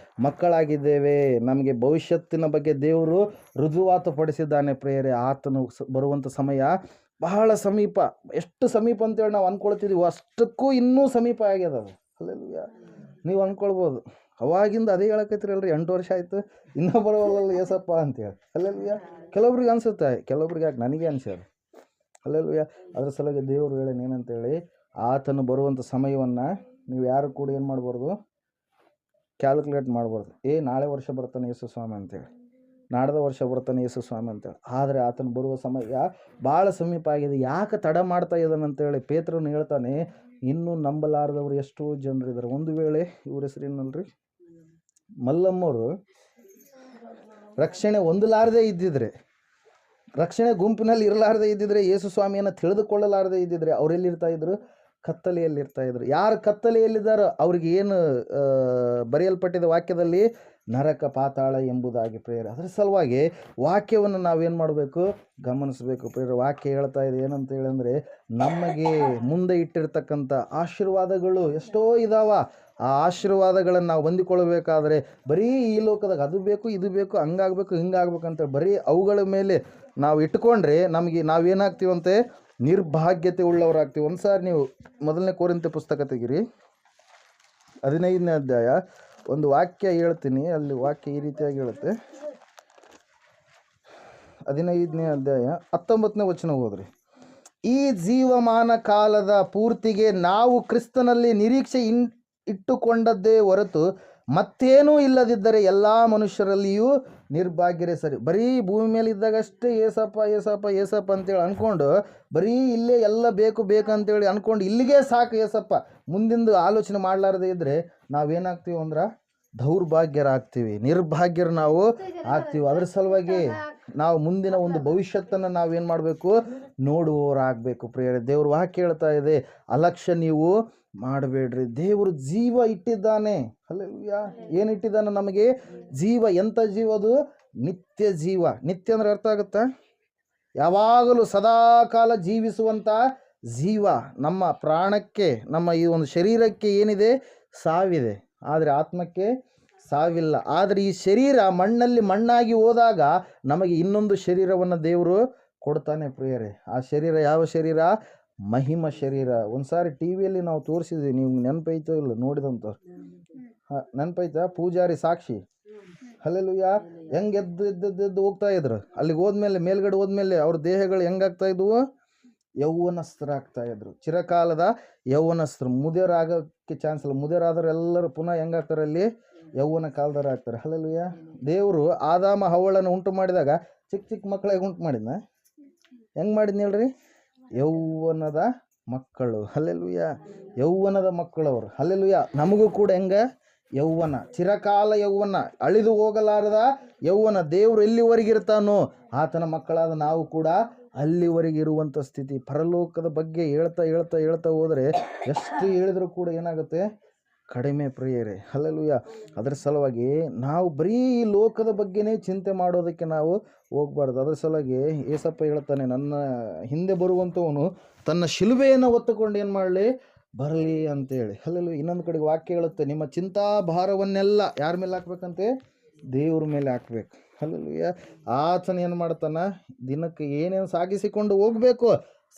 ಮಕ್ಕಳಾಗಿದ್ದೇವೆ. ನಮಗೆ ಭವಿಷ್ಯತ್ತಿನ ಬಗ್ಗೆ ದೇವರು ರುಜುವಾತು ಪಡಿಸಿದ್ದಾನೆ ಪ್ರಿಯರೇ. ಆತನು ಬರುವಂಥ ಸಮಯ ಬಹಳ ಸಮೀಪ. ಎಷ್ಟು ಸಮೀಪ ಅಂತೇಳಿ ನಾವು ಅಂದ್ಕೊಳ್ತಿದ್ದೀವಿ, ಅಷ್ಟಕ್ಕೂ ಇನ್ನೂ ಸಮೀಪ ಆಗ್ಯದ ಅದು. ಹಲ್ಲೆಲೂಯಾ. ನೀವು ಅಂದ್ಕೊಳ್ಬೋದು, ಅವಾಗಿಂದ ಅದೇ ಹೇಳಕತ್ತೀರಲ್ರಿ, 8 ವರ್ಷ ಆಯಿತು ಇನ್ನೂ ಬರೋವಲ್ಲ ಏಸಪ್ಪ ಅಂತೇಳಿ. ಹಲ್ಲೆಲೂಯಾ. ಕೆಲವೊಬ್ರಿಗೆ ಅನಿಸುತ್ತೆ, ಕೆಲವೊಬ್ರಿಗೆ ಯಾಕೆ ನನಗೆ ಅನಿಸ್ಯದ. ಹಲ್ಲೆಲೂಯಾ. ಅದ್ರ ಸಲುವಾಗಿ ದೇವರು ಹೇಳೇನು ಏನಂತೇಳಿ, ಆತನು ಬರುವಂಥ ಸಮಯವನ್ನು ನೀವು ಯಾರು ಕೂಡ ಏನು ಮಾಡ್ಬಾರ್ದು, ಕ್ಯಾಲ್ಕುಲೇಟ್ ಮಾಡ್ಬಾರ್ದು. ನಾಳೆ ವರ್ಷ ಬರ್ತಾನೆ ಯೇಸು ಸ್ವಾಮಿ ಅಂತೇಳಿ, ನಾಡ್ದ ವರ್ಷ ಬರ್ತಾನೆ ಯೇಸು ಸ್ವಾಮಿ ಅಂತೇಳಿ. ಆದರೆ ಆತನು ಬರುವ ಸಮಯ ಭಾಳ ಸಮೀಪ ಆಗಿದೆ. ಯಾಕೆ ತಡ ಮಾಡ್ತಾ ಇದ್ದಾನಂತೇಳಿ ಪೇತ್ರನು ಹೇಳ್ತಾನೆ, ಇನ್ನೂ ನಂಬಲಾರದವರು ಎಷ್ಟೋ ಜನರಿದ್ದಾರೆ. ಒಂದು ವೇಳೆ ಇವ್ರ ಹೆಸರೇನಲ್ರಿ, ಮಲ್ಲಮ್ಮವರು ರಕ್ಷಣೆ ಹೊಂದಲಾರದೇ ಇದ್ದಿದ್ರೆ, ರಕ್ಷಣೆ ಗುಂಪಿನಲ್ಲಿ ಇರಲಾರದೇ ಇದ್ದಿದ್ರೆ, ಯೇಸು ಸ್ವಾಮಿಯನ್ನು ತಿಳಿದುಕೊಳ್ಳಲಾರದೇ ಇದ್ದಿದ್ರೆ ಅವರೆಲ್ಲಿರ್ತಾ ಇದ್ರು, ಕತ್ತಲೆಯಲ್ಲಿರ್ತಾ ಇದ್ರು. ಯಾರು ಕತ್ತಲೆಯಲ್ಲಿದ್ದಾರೋ ಅವ್ರಿಗೆ ಏನು ಬರೆಯಲ್ಪಟ್ಟಿದ ವಾಕ್ಯದಲ್ಲಿ, ನರಕ ಪಾತಾಳ ಎಂಬುದಾಗಿ ಪ್ರೇಯರ್. ಅದರ ಸಲುವಾಗಿ ವಾಕ್ಯವನ್ನು ನಾವೇನು ಮಾಡಬೇಕು, ಗಮನಿಸಬೇಕು ಪ್ರೇಯರ್. ವಾಕ್ಯ ಹೇಳ್ತಾ ಇದೆ ಏನಂತ ಹೇಳಂದರೆ, ನಮಗೆ ಮುಂದೆ ಇಟ್ಟಿರ್ತಕ್ಕಂಥ ಆಶೀರ್ವಾದಗಳು ಎಷ್ಟೋ ಇದಾವ. ಆ ಆಶೀರ್ವಾದಗಳನ್ನು ನಾವು ಹೊಂದಿಕೊಳ್ಳಬೇಕಾದ್ರೆ ಬರೀ ಈ ಲೋಕದಾಗ ಅದು ಬೇಕು ಇದು ಬೇಕು ಹಂಗಾಗಬೇಕು ಹಿಂಗಾಗ್ಬೇಕಂತ ಬರೀ ಅವುಗಳ ಮೇಲೆ ನಾವು ಇಟ್ಕೊಂಡ್ರೆ ನಮಗೆ ನಾವೇನಾಗ್ತೀವಂತೆ, ನಿರ್ಭಾಗ್ಯತೆ ಉಳ್ಳವರಾಗ್ತೀವಿ. ಒಂದು ಸಾರಿ ನೀವು 1ನೇ ಕೊರಿಂಥ ಪುಸ್ತಕ ತೆಗಿರಿ, 15ನೇ ಅಧ್ಯಾಯ. ಒಂದು ವಾಕ್ಯ ಹೇಳ್ತೀನಿ, ಅಲ್ಲಿ ವಾಕ್ಯ ಈ ರೀತಿಯಾಗಿ ಹೇಳುತ್ತೆ. 15ನೇ ಅಧ್ಯಾಯ 19ನೇ ವಚನ ಓದ್ರಿ. ಈ ಜೀವಮಾನ ಕಾಲದ ಪೂರ್ತಿಗೆ ನಾವು ಕ್ರಿಸ್ತನಲ್ಲಿ ನಿರೀಕ್ಷೆ ಇಟ್ಟುಕೊಂಡದ್ದೇ ಹೊರತು ಮತ್ತೇನೂ ಇಲ್ಲದಿದ್ದರೆ ಎಲ್ಲ ಮನುಷ್ಯರಲ್ಲಿಯೂ ನಿರ್ಭಾಗ್ಯರೇ ಸರಿ. ಬರೀ ಭೂಮಿ ಮೇಲೆ ಇದ್ದಾಗಷ್ಟೇ ಏಸಪ್ಪ ಏಸಪ್ಪ ಏಸಪ್ಪ ಅಂತೇಳಿ ಅಂದ್ಕೊಂಡು, ಬರೀ ಇಲ್ಲೇ ಎಲ್ಲ ಬೇಕು ಬೇಕಂತೇಳಿ ಅಂದ್ಕೊಂಡು ಇಲ್ಲಿಗೆ ಸಾಕು ಏಸಪ್ಪ, ಮುಂದಿಂದು ಆಲೋಚನೆ ಮಾಡಲಾರದೇ ಇದ್ದರೆ ನಾವೇನಾಗ್ತೀವಿ ಅಂದ್ರೆ ದೌರ್ಭಾಗ್ಯರಾಗ್ತೀವಿ, ನಿರ್ಭಾಗ್ಯರು ನಾವು ಆಗ್ತೀವಿ. ಅದ್ರ ಸಲುವಾಗಿ ನಾವು ಮುಂದಿನ ಒಂದು ಭವಿಷ್ಯತ್ತನ್ನು ನಾವೇನು ಮಾಡಬೇಕು, ನೋಡುವವರಾಗಬೇಕು ಪ್ರಿಯರೇ. ದೇವ್ರ ವಾಕ್ಯ ಹೇಳ್ತಾ ಇದೆ, ಅಲಕ್ಷ್ಯ ನೀವು ಮಾಡಬೇಡ್ರಿ. ದೇವರು ಜೀವ ಇಟ್ಟಿದ್ದಾನೆ. ಹಲ್ಲೆಲೂಯಾ. ಏನು ಇಟ್ಟಿದ್ದಾನೆ ನಮಗೆ? ಜೀವ. ಎಂಥ ಜೀವ ಅದು? ನಿತ್ಯ ಜೀವ. ನಿತ್ಯ ಅಂದ್ರೆ ಅರ್ಥ ಆಗುತ್ತಾ? ಯಾವಾಗಲೂ ಸದಾಕಾಲ ಜೀವಿಸುವಂಥ ಜೀವ. ನಮ್ಮ ಪ್ರಾಣಕ್ಕೆ, ನಮ್ಮ ಈ ಒಂದು ಶರೀರಕ್ಕೆ ಏನಿದೆ, ಸಾವಿದೆ. ಆದರೆ ಆತ್ಮಕ್ಕೆ ಸಾವಿಲ್ಲ. ಆದರೆ ಈ ಶರೀರ ಮಣ್ಣಲ್ಲಿ ಮಣ್ಣಾಗಿ ಹೋದಾಗ ನಮಗೆ ಇನ್ನೊಂದು ಶರೀರವನ್ನು ದೇವರು ಕೊಡ್ತಾನೆ ಪ್ರಿಯರೇ. ಆ ಶರೀರ ಯಾವ ಶರೀರ? ಮಹಿಮ ಶರೀರ. ಒಂದು ಸಾರಿ ಟಿ ವಿಯಲ್ಲಿ ನಾವು ತೋರಿಸಿದ್ವಿ, ನೀವು ನೆನಪೈತೋ ಇಲ್ಲ ನೋಡಿದಂಥವ್ರು? ನೆನಪೈತಾ? ಪೂಜಾರಿ ಸಾಕ್ಷಿ. ಹಲ್ಲೆಲೂಯಾ. ಹೆಂಗೆ ಎದ್ದು ಹೋಗ್ತಾ ಇದ್ರು. ಅಲ್ಲಿಗೆ ಹೋದ್ಮೇಲೆ, ಮೇಲ್ಗಡೆ ಹೋದ್ಮೇಲೆ ಅವ್ರ ದೇಹಗಳು ಹೆಂಗಾಗ್ತಾ ಇದ್ವು? ಯೌವನಸ್ಥರಾಗ್ತಾ ಇದ್ರು. ಚಿರಕಾಲದ ಯೌವನಸ್ಥರು. ಮುದಿಯರಾಗೋಕ್ಕೆ ಚಾನ್ಸ್ ಇಲ್ಲ. ಮುದಿಯರಾದ್ರೆ ಎಲ್ಲರೂ ಪುನಃ ಹೆಂಗಾಗ್ತಾರೆ? ಅಲ್ಲಿ ಯೌವನ ಕಾಲದವ್ರು ಆಗ್ತಾರೆ. ಹಲ್ಲೆಲೂಯಾ. ದೇವರು ಆದಾಮ ಹವ್ವಳನ್ನು ಉಂಟು ಮಾಡಿದಾಗ ಚಿಕ್ಕ ಚಿಕ್ಕ ಮಕ್ಕಳಿಗೆ ಉಂಟು ಮಾಡಿದ್ನ? ಹೆಂಗೆ ಮಾಡಿದ್ನ ಹೇಳ್ರಿ? ಯೌವನದ ಮಕ್ಕಳು. ಹಲ್ಲೆಲೂಯಾ. ಯೌವನದ ಮಕ್ಕಳವರು. ಹಲ್ಲೆಲೂಯಾ. ನಮಗೂ ಕೂಡ ಹೆಂಗೆ? ಯೌವನ, ಚಿರಕಾಲ ಯೌವನ, ಅಳಿದು ಹೋಗಲಾರದ ಯೌವನ. ದೇವರು ಎಲ್ಲಿವರೆಗಿರ್ತಾನೋ ಆತನ ಮಕ್ಕಳಾದ ನಾವು ಕೂಡ ಅಲ್ಲಿವರೆಗೆ ಇರುವಂಥ ಸ್ಥಿತಿ. ಪರಲೋಕದ ಬಗ್ಗೆ ಹೇಳ್ತಾ ಹೇಳ್ತಾ ಹೇಳ್ತಾ ಹೋದರೆ ಎಷ್ಟು ಹೇಳಿದರೂ ಕೂಡ ಏನಾಗುತ್ತೆ? ಕಡಿಮೆ ಪ್ರಿಯರೇ. ಹಲ್ಲೆಲೂಯಾ. ಅದರ ಸಲುವಾಗಿ ನಾವು ಬರೀ ಈ ಲೋಕದ ಬಗ್ಗೆನೇ ಚಿಂತೆ ಮಾಡೋದಕ್ಕೆ ನಾವು ಹೋಗ್ಬಾರ್ದು. ಅದರ ಸಲುವಾಗಿ ಏಸಪ್ಪ ಹೇಳ್ತಾನೆ, ನನ್ನ ಹಿಂದೆ ಬರುವಂಥವನು ತನ್ನ ಶಿಲುಬೆಯನ್ನು ಹೊತ್ತುಕೊಂಡು ಏನು ಮಾಡಲಿ? ಬರಲಿ ಅಂತೇಳಿ. ಹಲ್ಲೆಲೂಯಾ. ಇನ್ನೊಂದು ಕಡೆಗೆ ವಾಕ್ಯ ಹೇಳುತ್ತೆ, ನಿಮ್ಮ ಚಿಂತಾ ಭಾರವನ್ನೆಲ್ಲ ಯಾರ ಮೇಲೆ ಹಾಕ್ಬೇಕಂತೆ? ದೇವ್ರ ಮೇಲೆ ಹಾಕ್ಬೇಕು. ಹಲ್ಲೆಲೂಯಾ. ಆತನ ಏನು ಮಾಡ್ತಾನೆ? ದಿನಕ್ಕೆ ಏನೇನು ಸಾಗಿಸಿಕೊಂಡು ಹೋಗಬೇಕು,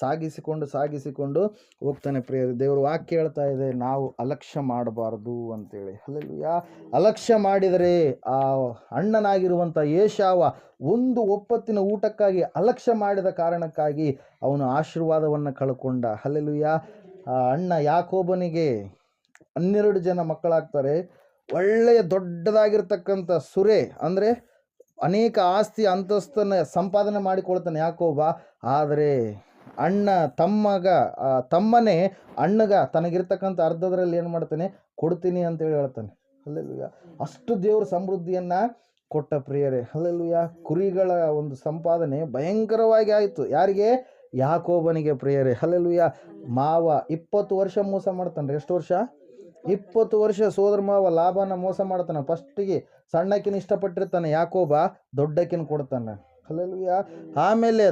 ಸಾಗಿಸಿಕೊಂಡು ಹೋಗ್ತಾನೆ ಪ್ರಿಯರೇ. ದೇವರು ವಾಕ್ಯ ಹೇಳ್ತಾ ಇದೆ, ನಾವು ಅಲಕ್ಷ್ಯ ಮಾಡಬಾರ್ದು ಅಂತೇಳಿ. ಹಲ್ಲೆಲೂಯಾ. ಅಲಕ್ಷ್ಯ ಮಾಡಿದರೆ ಆ ಅಣ್ಣನಾಗಿರುವಂಥ ಏಷಾವ ಒಂದು ಒಪ್ಪತ್ತಿನ ಊಟಕ್ಕಾಗಿ ಅಲಕ್ಷ್ಯ ಮಾಡಿದ ಕಾರಣಕ್ಕಾಗಿ ಅವನು ಆಶೀರ್ವಾದವನ್ನು ಕಳ್ಕೊಂಡ. ಹಲ್ಲೆಲೂಯಾ. ಆ ಅಣ್ಣ ಯಾಕೋಬನಿಗೆ 12 ಜನ ಮಕ್ಕಳಾಗ್ತಾರೆ. ಒಳ್ಳೆಯ ದೊಡ್ಡದಾಗಿರ್ತಕ್ಕಂಥ ಸುರೆ ಅಂದರೆ ಅನೇಕ ಆಸ್ತಿ ಅಂತಸ್ತನ್ನು ಸಂಪಾದನೆ ಮಾಡಿಕೊಳ್ತಾನೆ ಯಾಕೋಬ. ಆದರೆ ಅಣ್ಣ ತಮ್ಮನೇ ಅಣ್ಣಗ ತನಗಿರ್ತಕ್ಕಂಥ ಅರ್ಧದ್ರಲ್ಲಿ ಏನು ಮಾಡ್ತಾನೆ, ಕೊಡ್ತೀನಿ ಅಂತೇಳಿ ಹೇಳ್ತಾನೆ. ಹಲ್ಲೆಲೂಯ. ಅಷ್ಟು ದೇವ್ರ ಸಮೃದ್ಧಿಯನ್ನು ಕೊಟ್ಟ ಪ್ರಿಯರೇ. ಹಲ್ಲೆಲೂಯ. ಕುರಿಗಳ ಒಂದು ಸಂಪಾದನೆ ಭಯಂಕರವಾಗಿ ಆಯಿತು. ಯಾರಿಗೆ? ಯಾಕೋಬನಿಗೆ ಪ್ರಿಯರೇ. ಹಲ್ಲೆಲೂಯ. ಮಾವ 20 ವರ್ಷ ಮೋಸ ಮಾಡ್ತಾನೆ. ಎಷ್ಟು ವರ್ಷ? 20 ವರ್ಷ ಸೋದರ ಮಾವ ಲಾಭನ ಮೋಸ ಮಾಡ್ತಾನೆ. ಫಸ್ಟಿಗೆ ಸಣ್ಣಕ್ಕಿನ ಇಷ್ಟಪಟ್ಟಿರ್ತಾನೆ ಯಾಕೋಬ, ದೊಡ್ಡಕ್ಕಿನ ಕೊಡ್ತಾನೆ. ಹಲ್ಲೆಲೂಯ. ಆಮೇಲೆ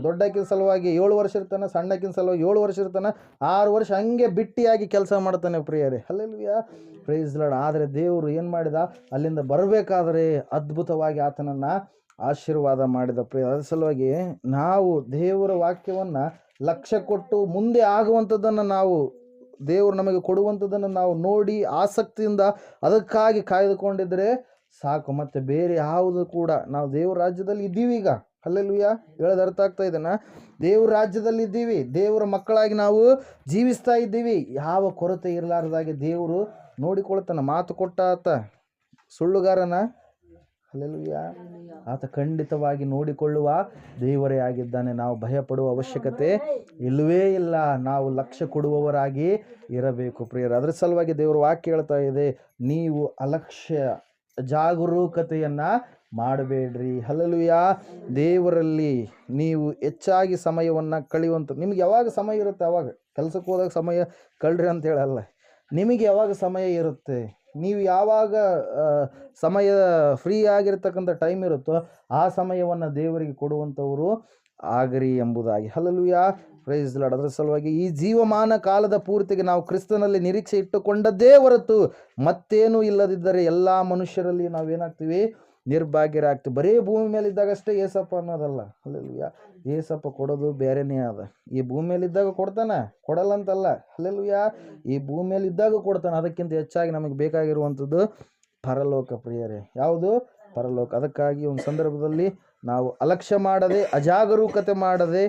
ದೊಡ್ಡಕ್ಕಿನ ಸಲುವಾಗಿ 7 ವರ್ಷ ಇರ್ತಾನೆ, ಸಣ್ಣಕ್ಕಿನ ಸಲುವಾಗಿ 7 ವರ್ಷ ಇರ್ತಾನೆ, 6 ವರ್ಷ ಹಂಗೆ ಬಿಟ್ಟಿಯಾಗಿ ಕೆಲಸ ಮಾಡ್ತಾನೆ ಪ್ರಿಯರೇ. ಹಲ್ಲೆಲೂಯ. Praise Lord. ಆದರೆ ದೇವರು ಏನು ಮಾಡಿದ, ಅಲ್ಲಿಂದ ಬರಬೇಕಾದರೆ ಅದ್ಭುತವಾಗಿ ಆತನನ್ನು ಆಶೀರ್ವಾದ ಮಾಡಿದ ಪ್ರಿಯ. ಅದರ ಸಲುವಾಗಿ ನಾವು ದೇವರ ವಾಕ್ಯವನ್ನು ಲಕ್ಷ್ಯ ಕೊಟ್ಟು ಮುಂದೆ ಆಗುವಂಥದ್ದನ್ನು ನಾವು, ದೇವರು ನಮಗೆ ಕೊಡುವಂಥದ್ದನ್ನು ನಾವು ನೋಡಿ ಆಸಕ್ತಿಯಿಂದ ಅದಕ್ಕಾಗಿ ಕಾಯ್ದುಕೊಂಡಿದ್ದರೆ ಸಾಕು. ಮತ್ತು ಬೇರೆ ಯಾವುದು ಕೂಡ, ನಾವು ದೇವ್ರ ರಾಜ್ಯದಲ್ಲಿ ಇದ್ದೀವಿ ಈಗ. ಹಲ್ಲೆಲೂಯ. ಹೇಳೋದು ಅರ್ಥ ಆಗ್ತಾ ಇದೆನಾ? ದೇವ್ರ ರಾಜ್ಯದಲ್ಲಿ ಇದ್ದೀವಿ, ದೇವರ ಮಕ್ಕಳಾಗಿ ನಾವು ಜೀವಿಸ್ತಾ ಇದ್ದೀವಿ. ಯಾವ ಕೊರತೆ ಇರಲಾರ್ದಾಗೆ ದೇವರು ನೋಡಿಕೊಳ್ತಾನೆ. ಮಾತು ಕೊಟ್ಟ ಆತ ಸುಳ್ಳುಗಾರನ. ಹಲ್ಲೆಲೂಯ. ಆತ ಖಂಡಿತವಾಗಿ ನೋಡಿಕೊಳ್ಳುವ ದೇವರೇ ಆಗಿದ್ದಾನೆ. ನಾವು ಭಯಪಡುವ ಅವಶ್ಯಕತೆ ಇಲ್ಲವೇ ಇಲ್ಲ. ನಾವು ಲಕ್ಷ್ಯ ಕೊಡುವವರಾಗಿ ಇರಬೇಕು ಪ್ರಿಯರು. ಅದರ ಸಲುವಾಗಿ ದೇವರ ವಾಕ್ಯ ಹೇಳ್ತಾ ಇದೆ, ನೀವು ಅಲಕ್ಷ್ಯ ಜಾಗರೂಕತೆಯನ್ನು ಮಾಡಬೇಡ್ರಿ. ಹಲ್ಲೆಲೂಯ. ದೇವರಲ್ಲಿ ನೀವು ಹೆಚ್ಚಾಗಿ ಸಮಯವನ್ನು ಕಳೆಯುವಂಥ, ನಿಮ್ಗೆ ಯಾವಾಗ ಸಮಯ ಇರುತ್ತೆ ಅವಾಗ ಕೆಲಸಕ್ಕೆ ಹೋದಾಗ ಸಮಯ ಕಳ್ರಿ ಅಂತ ಹೇಳಲ್ಲ. ನಿಮಗೆ ಯಾವಾಗ ಸಮಯ ಇರುತ್ತೆ, ನೀವು ಯಾವಾಗ ಸಮಯ ಫ್ರೀ ಆಗಿರ್ತಕ್ಕಂಥ ಟೈಮ್ ಇರುತ್ತೋ ಆ ಸಮಯವನ್ನು ದೇವರಿಗೆ ಕೊಡುವಂಥವರು ಆಗರಿ ಎಂಬುದಾಗಿ. ಹಲ್ಲೆಲೂಯ. Praise Lord. ಅದರ ಸಲುವಾಗಿ ಈ ಜೀವಮಾನ ಕಾಲದ ಪೂರ್ತಿಗೆ ನಾವು ಕ್ರಿಸ್ತನಲ್ಲಿ ನಿರೀಕ್ಷೆ ಇಟ್ಟುಕೊಂಡದ್ದೇ ಹೊರತು ಮತ್ತೇನೂ ಇಲ್ಲದಿದ್ದರೆ ಎಲ್ಲ ಮನುಷ್ಯರಲ್ಲಿ ನಾವೇನಾಗ್ತೀವಿ, ನಿರ್ಭಾಗ್ಯರಾಗ್ತೀವಿ. ಬರೀ ಭೂಮಿ ಮೇಲೆ ಇದ್ದಾಗಷ್ಟೇ ಏಸಪ್ಪ ಅನ್ನೋದಲ್ಲ. ಹಲ್ಲೆಲೂಯ. ಏಸಪ್ಪ ಕೊಡೋದು ಬೇರೆನೇ ಅದ. ಈ ಭೂಮಿ ಮೇಲೆ ಇದ್ದಾಗ ಕೊಡ್ತಾನೆ, ಕೊಡಲ್ಲ ಅಂತಲ್ಲ. ಹಲ್ಲೆಲೂಯ. ಈ ಭೂಮಿ ಮೇಲೆ ಇದ್ದಾಗ ಕೊಡ್ತಾನೆ. ಅದಕ್ಕಿಂತ ಹೆಚ್ಚಾಗಿ ನಮಗೆ ಬೇಕಾಗಿರುವಂಥದ್ದು ಪರಲೋಕ ಪ್ರಿಯರೇ. ಯಾವುದು? ಪರಲೋಕ. ಅದಕ್ಕಾಗಿ ಒಂದು ಸಂದರ್ಭದಲ್ಲಿ ನಾವು ಅಲಕ್ಷ್ಯ ಮಾಡದೆ, ಅಜಾಗರೂಕತೆ ಮಾಡದೆ,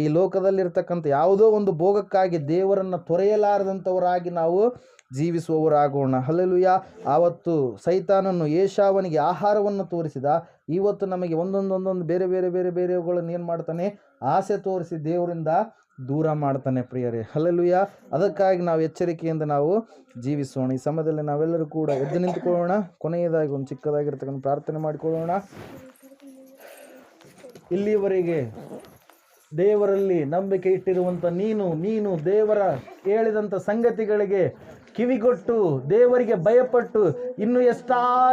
ಈ ಲೋಕದಲ್ಲಿರ್ತಕ್ಕಂಥ ಯಾವುದೋ ಒಂದು ಭೋಗಕ್ಕಾಗಿ ದೇವರನ್ನು ತೊರೆಯಲಾರದಂಥವರಾಗಿ ನಾವು ಜೀವಿಸುವವರಾಗೋಣ. ಹಲ್ಲೆಲೂಯ. ಆವತ್ತು ಸೈತಾನನು ಏಷಾವನಿಗೆ ಆಹಾರವನ್ನು ತೋರಿಸಿದ. ಇವತ್ತು ನಮಗೆ ಒಂದೊಂದು ಬೇರೆಗಳನ್ನು ಏನು ಮಾಡ್ತಾನೆ, ಆಸೆ ತೋರಿಸಿ ದೇವರಿಂದ ದೂರ ಮಾಡ್ತಾನೆ ಪ್ರಿಯರೇ. ಹಲ್ಲೆಲೂಯ. ಅದಕ್ಕಾಗಿ ನಾವು ಎಚ್ಚರಿಕೆಯಿಂದ ನಾವು ಜೀವಿಸೋಣ. ಈ ಸಮಯದಲ್ಲಿ ನಾವೆಲ್ಲರೂ ಕೂಡ ಎದ್ದು ನಿಂತುಕೊಳ್ಳೋಣ. ಕೊನೆಯದಾಗಿ ಒಂದು ಚಿಕ್ಕದಾಗಿರ್ತಕ್ಕಂಥ ಪ್ರಾರ್ಥನೆ ಮಾಡಿಕೊಳ್ಳೋಣ. ಇಲ್ಲಿಯವರೆಗೆ ದೇವರಲ್ಲಿ ನಂಬಿಕೆ ಇಟ್ಟಿರುವಂಥ ನೀನು ದೇವರ ಹೇಳಿದಂಥ ಸಂಗತಿಗಳಿಗೆ ಕಿವಿಗೊಟ್ಟು ದೇವರಿಗೆ ಭಯಪಟ್ಟು ಇನ್ನೂ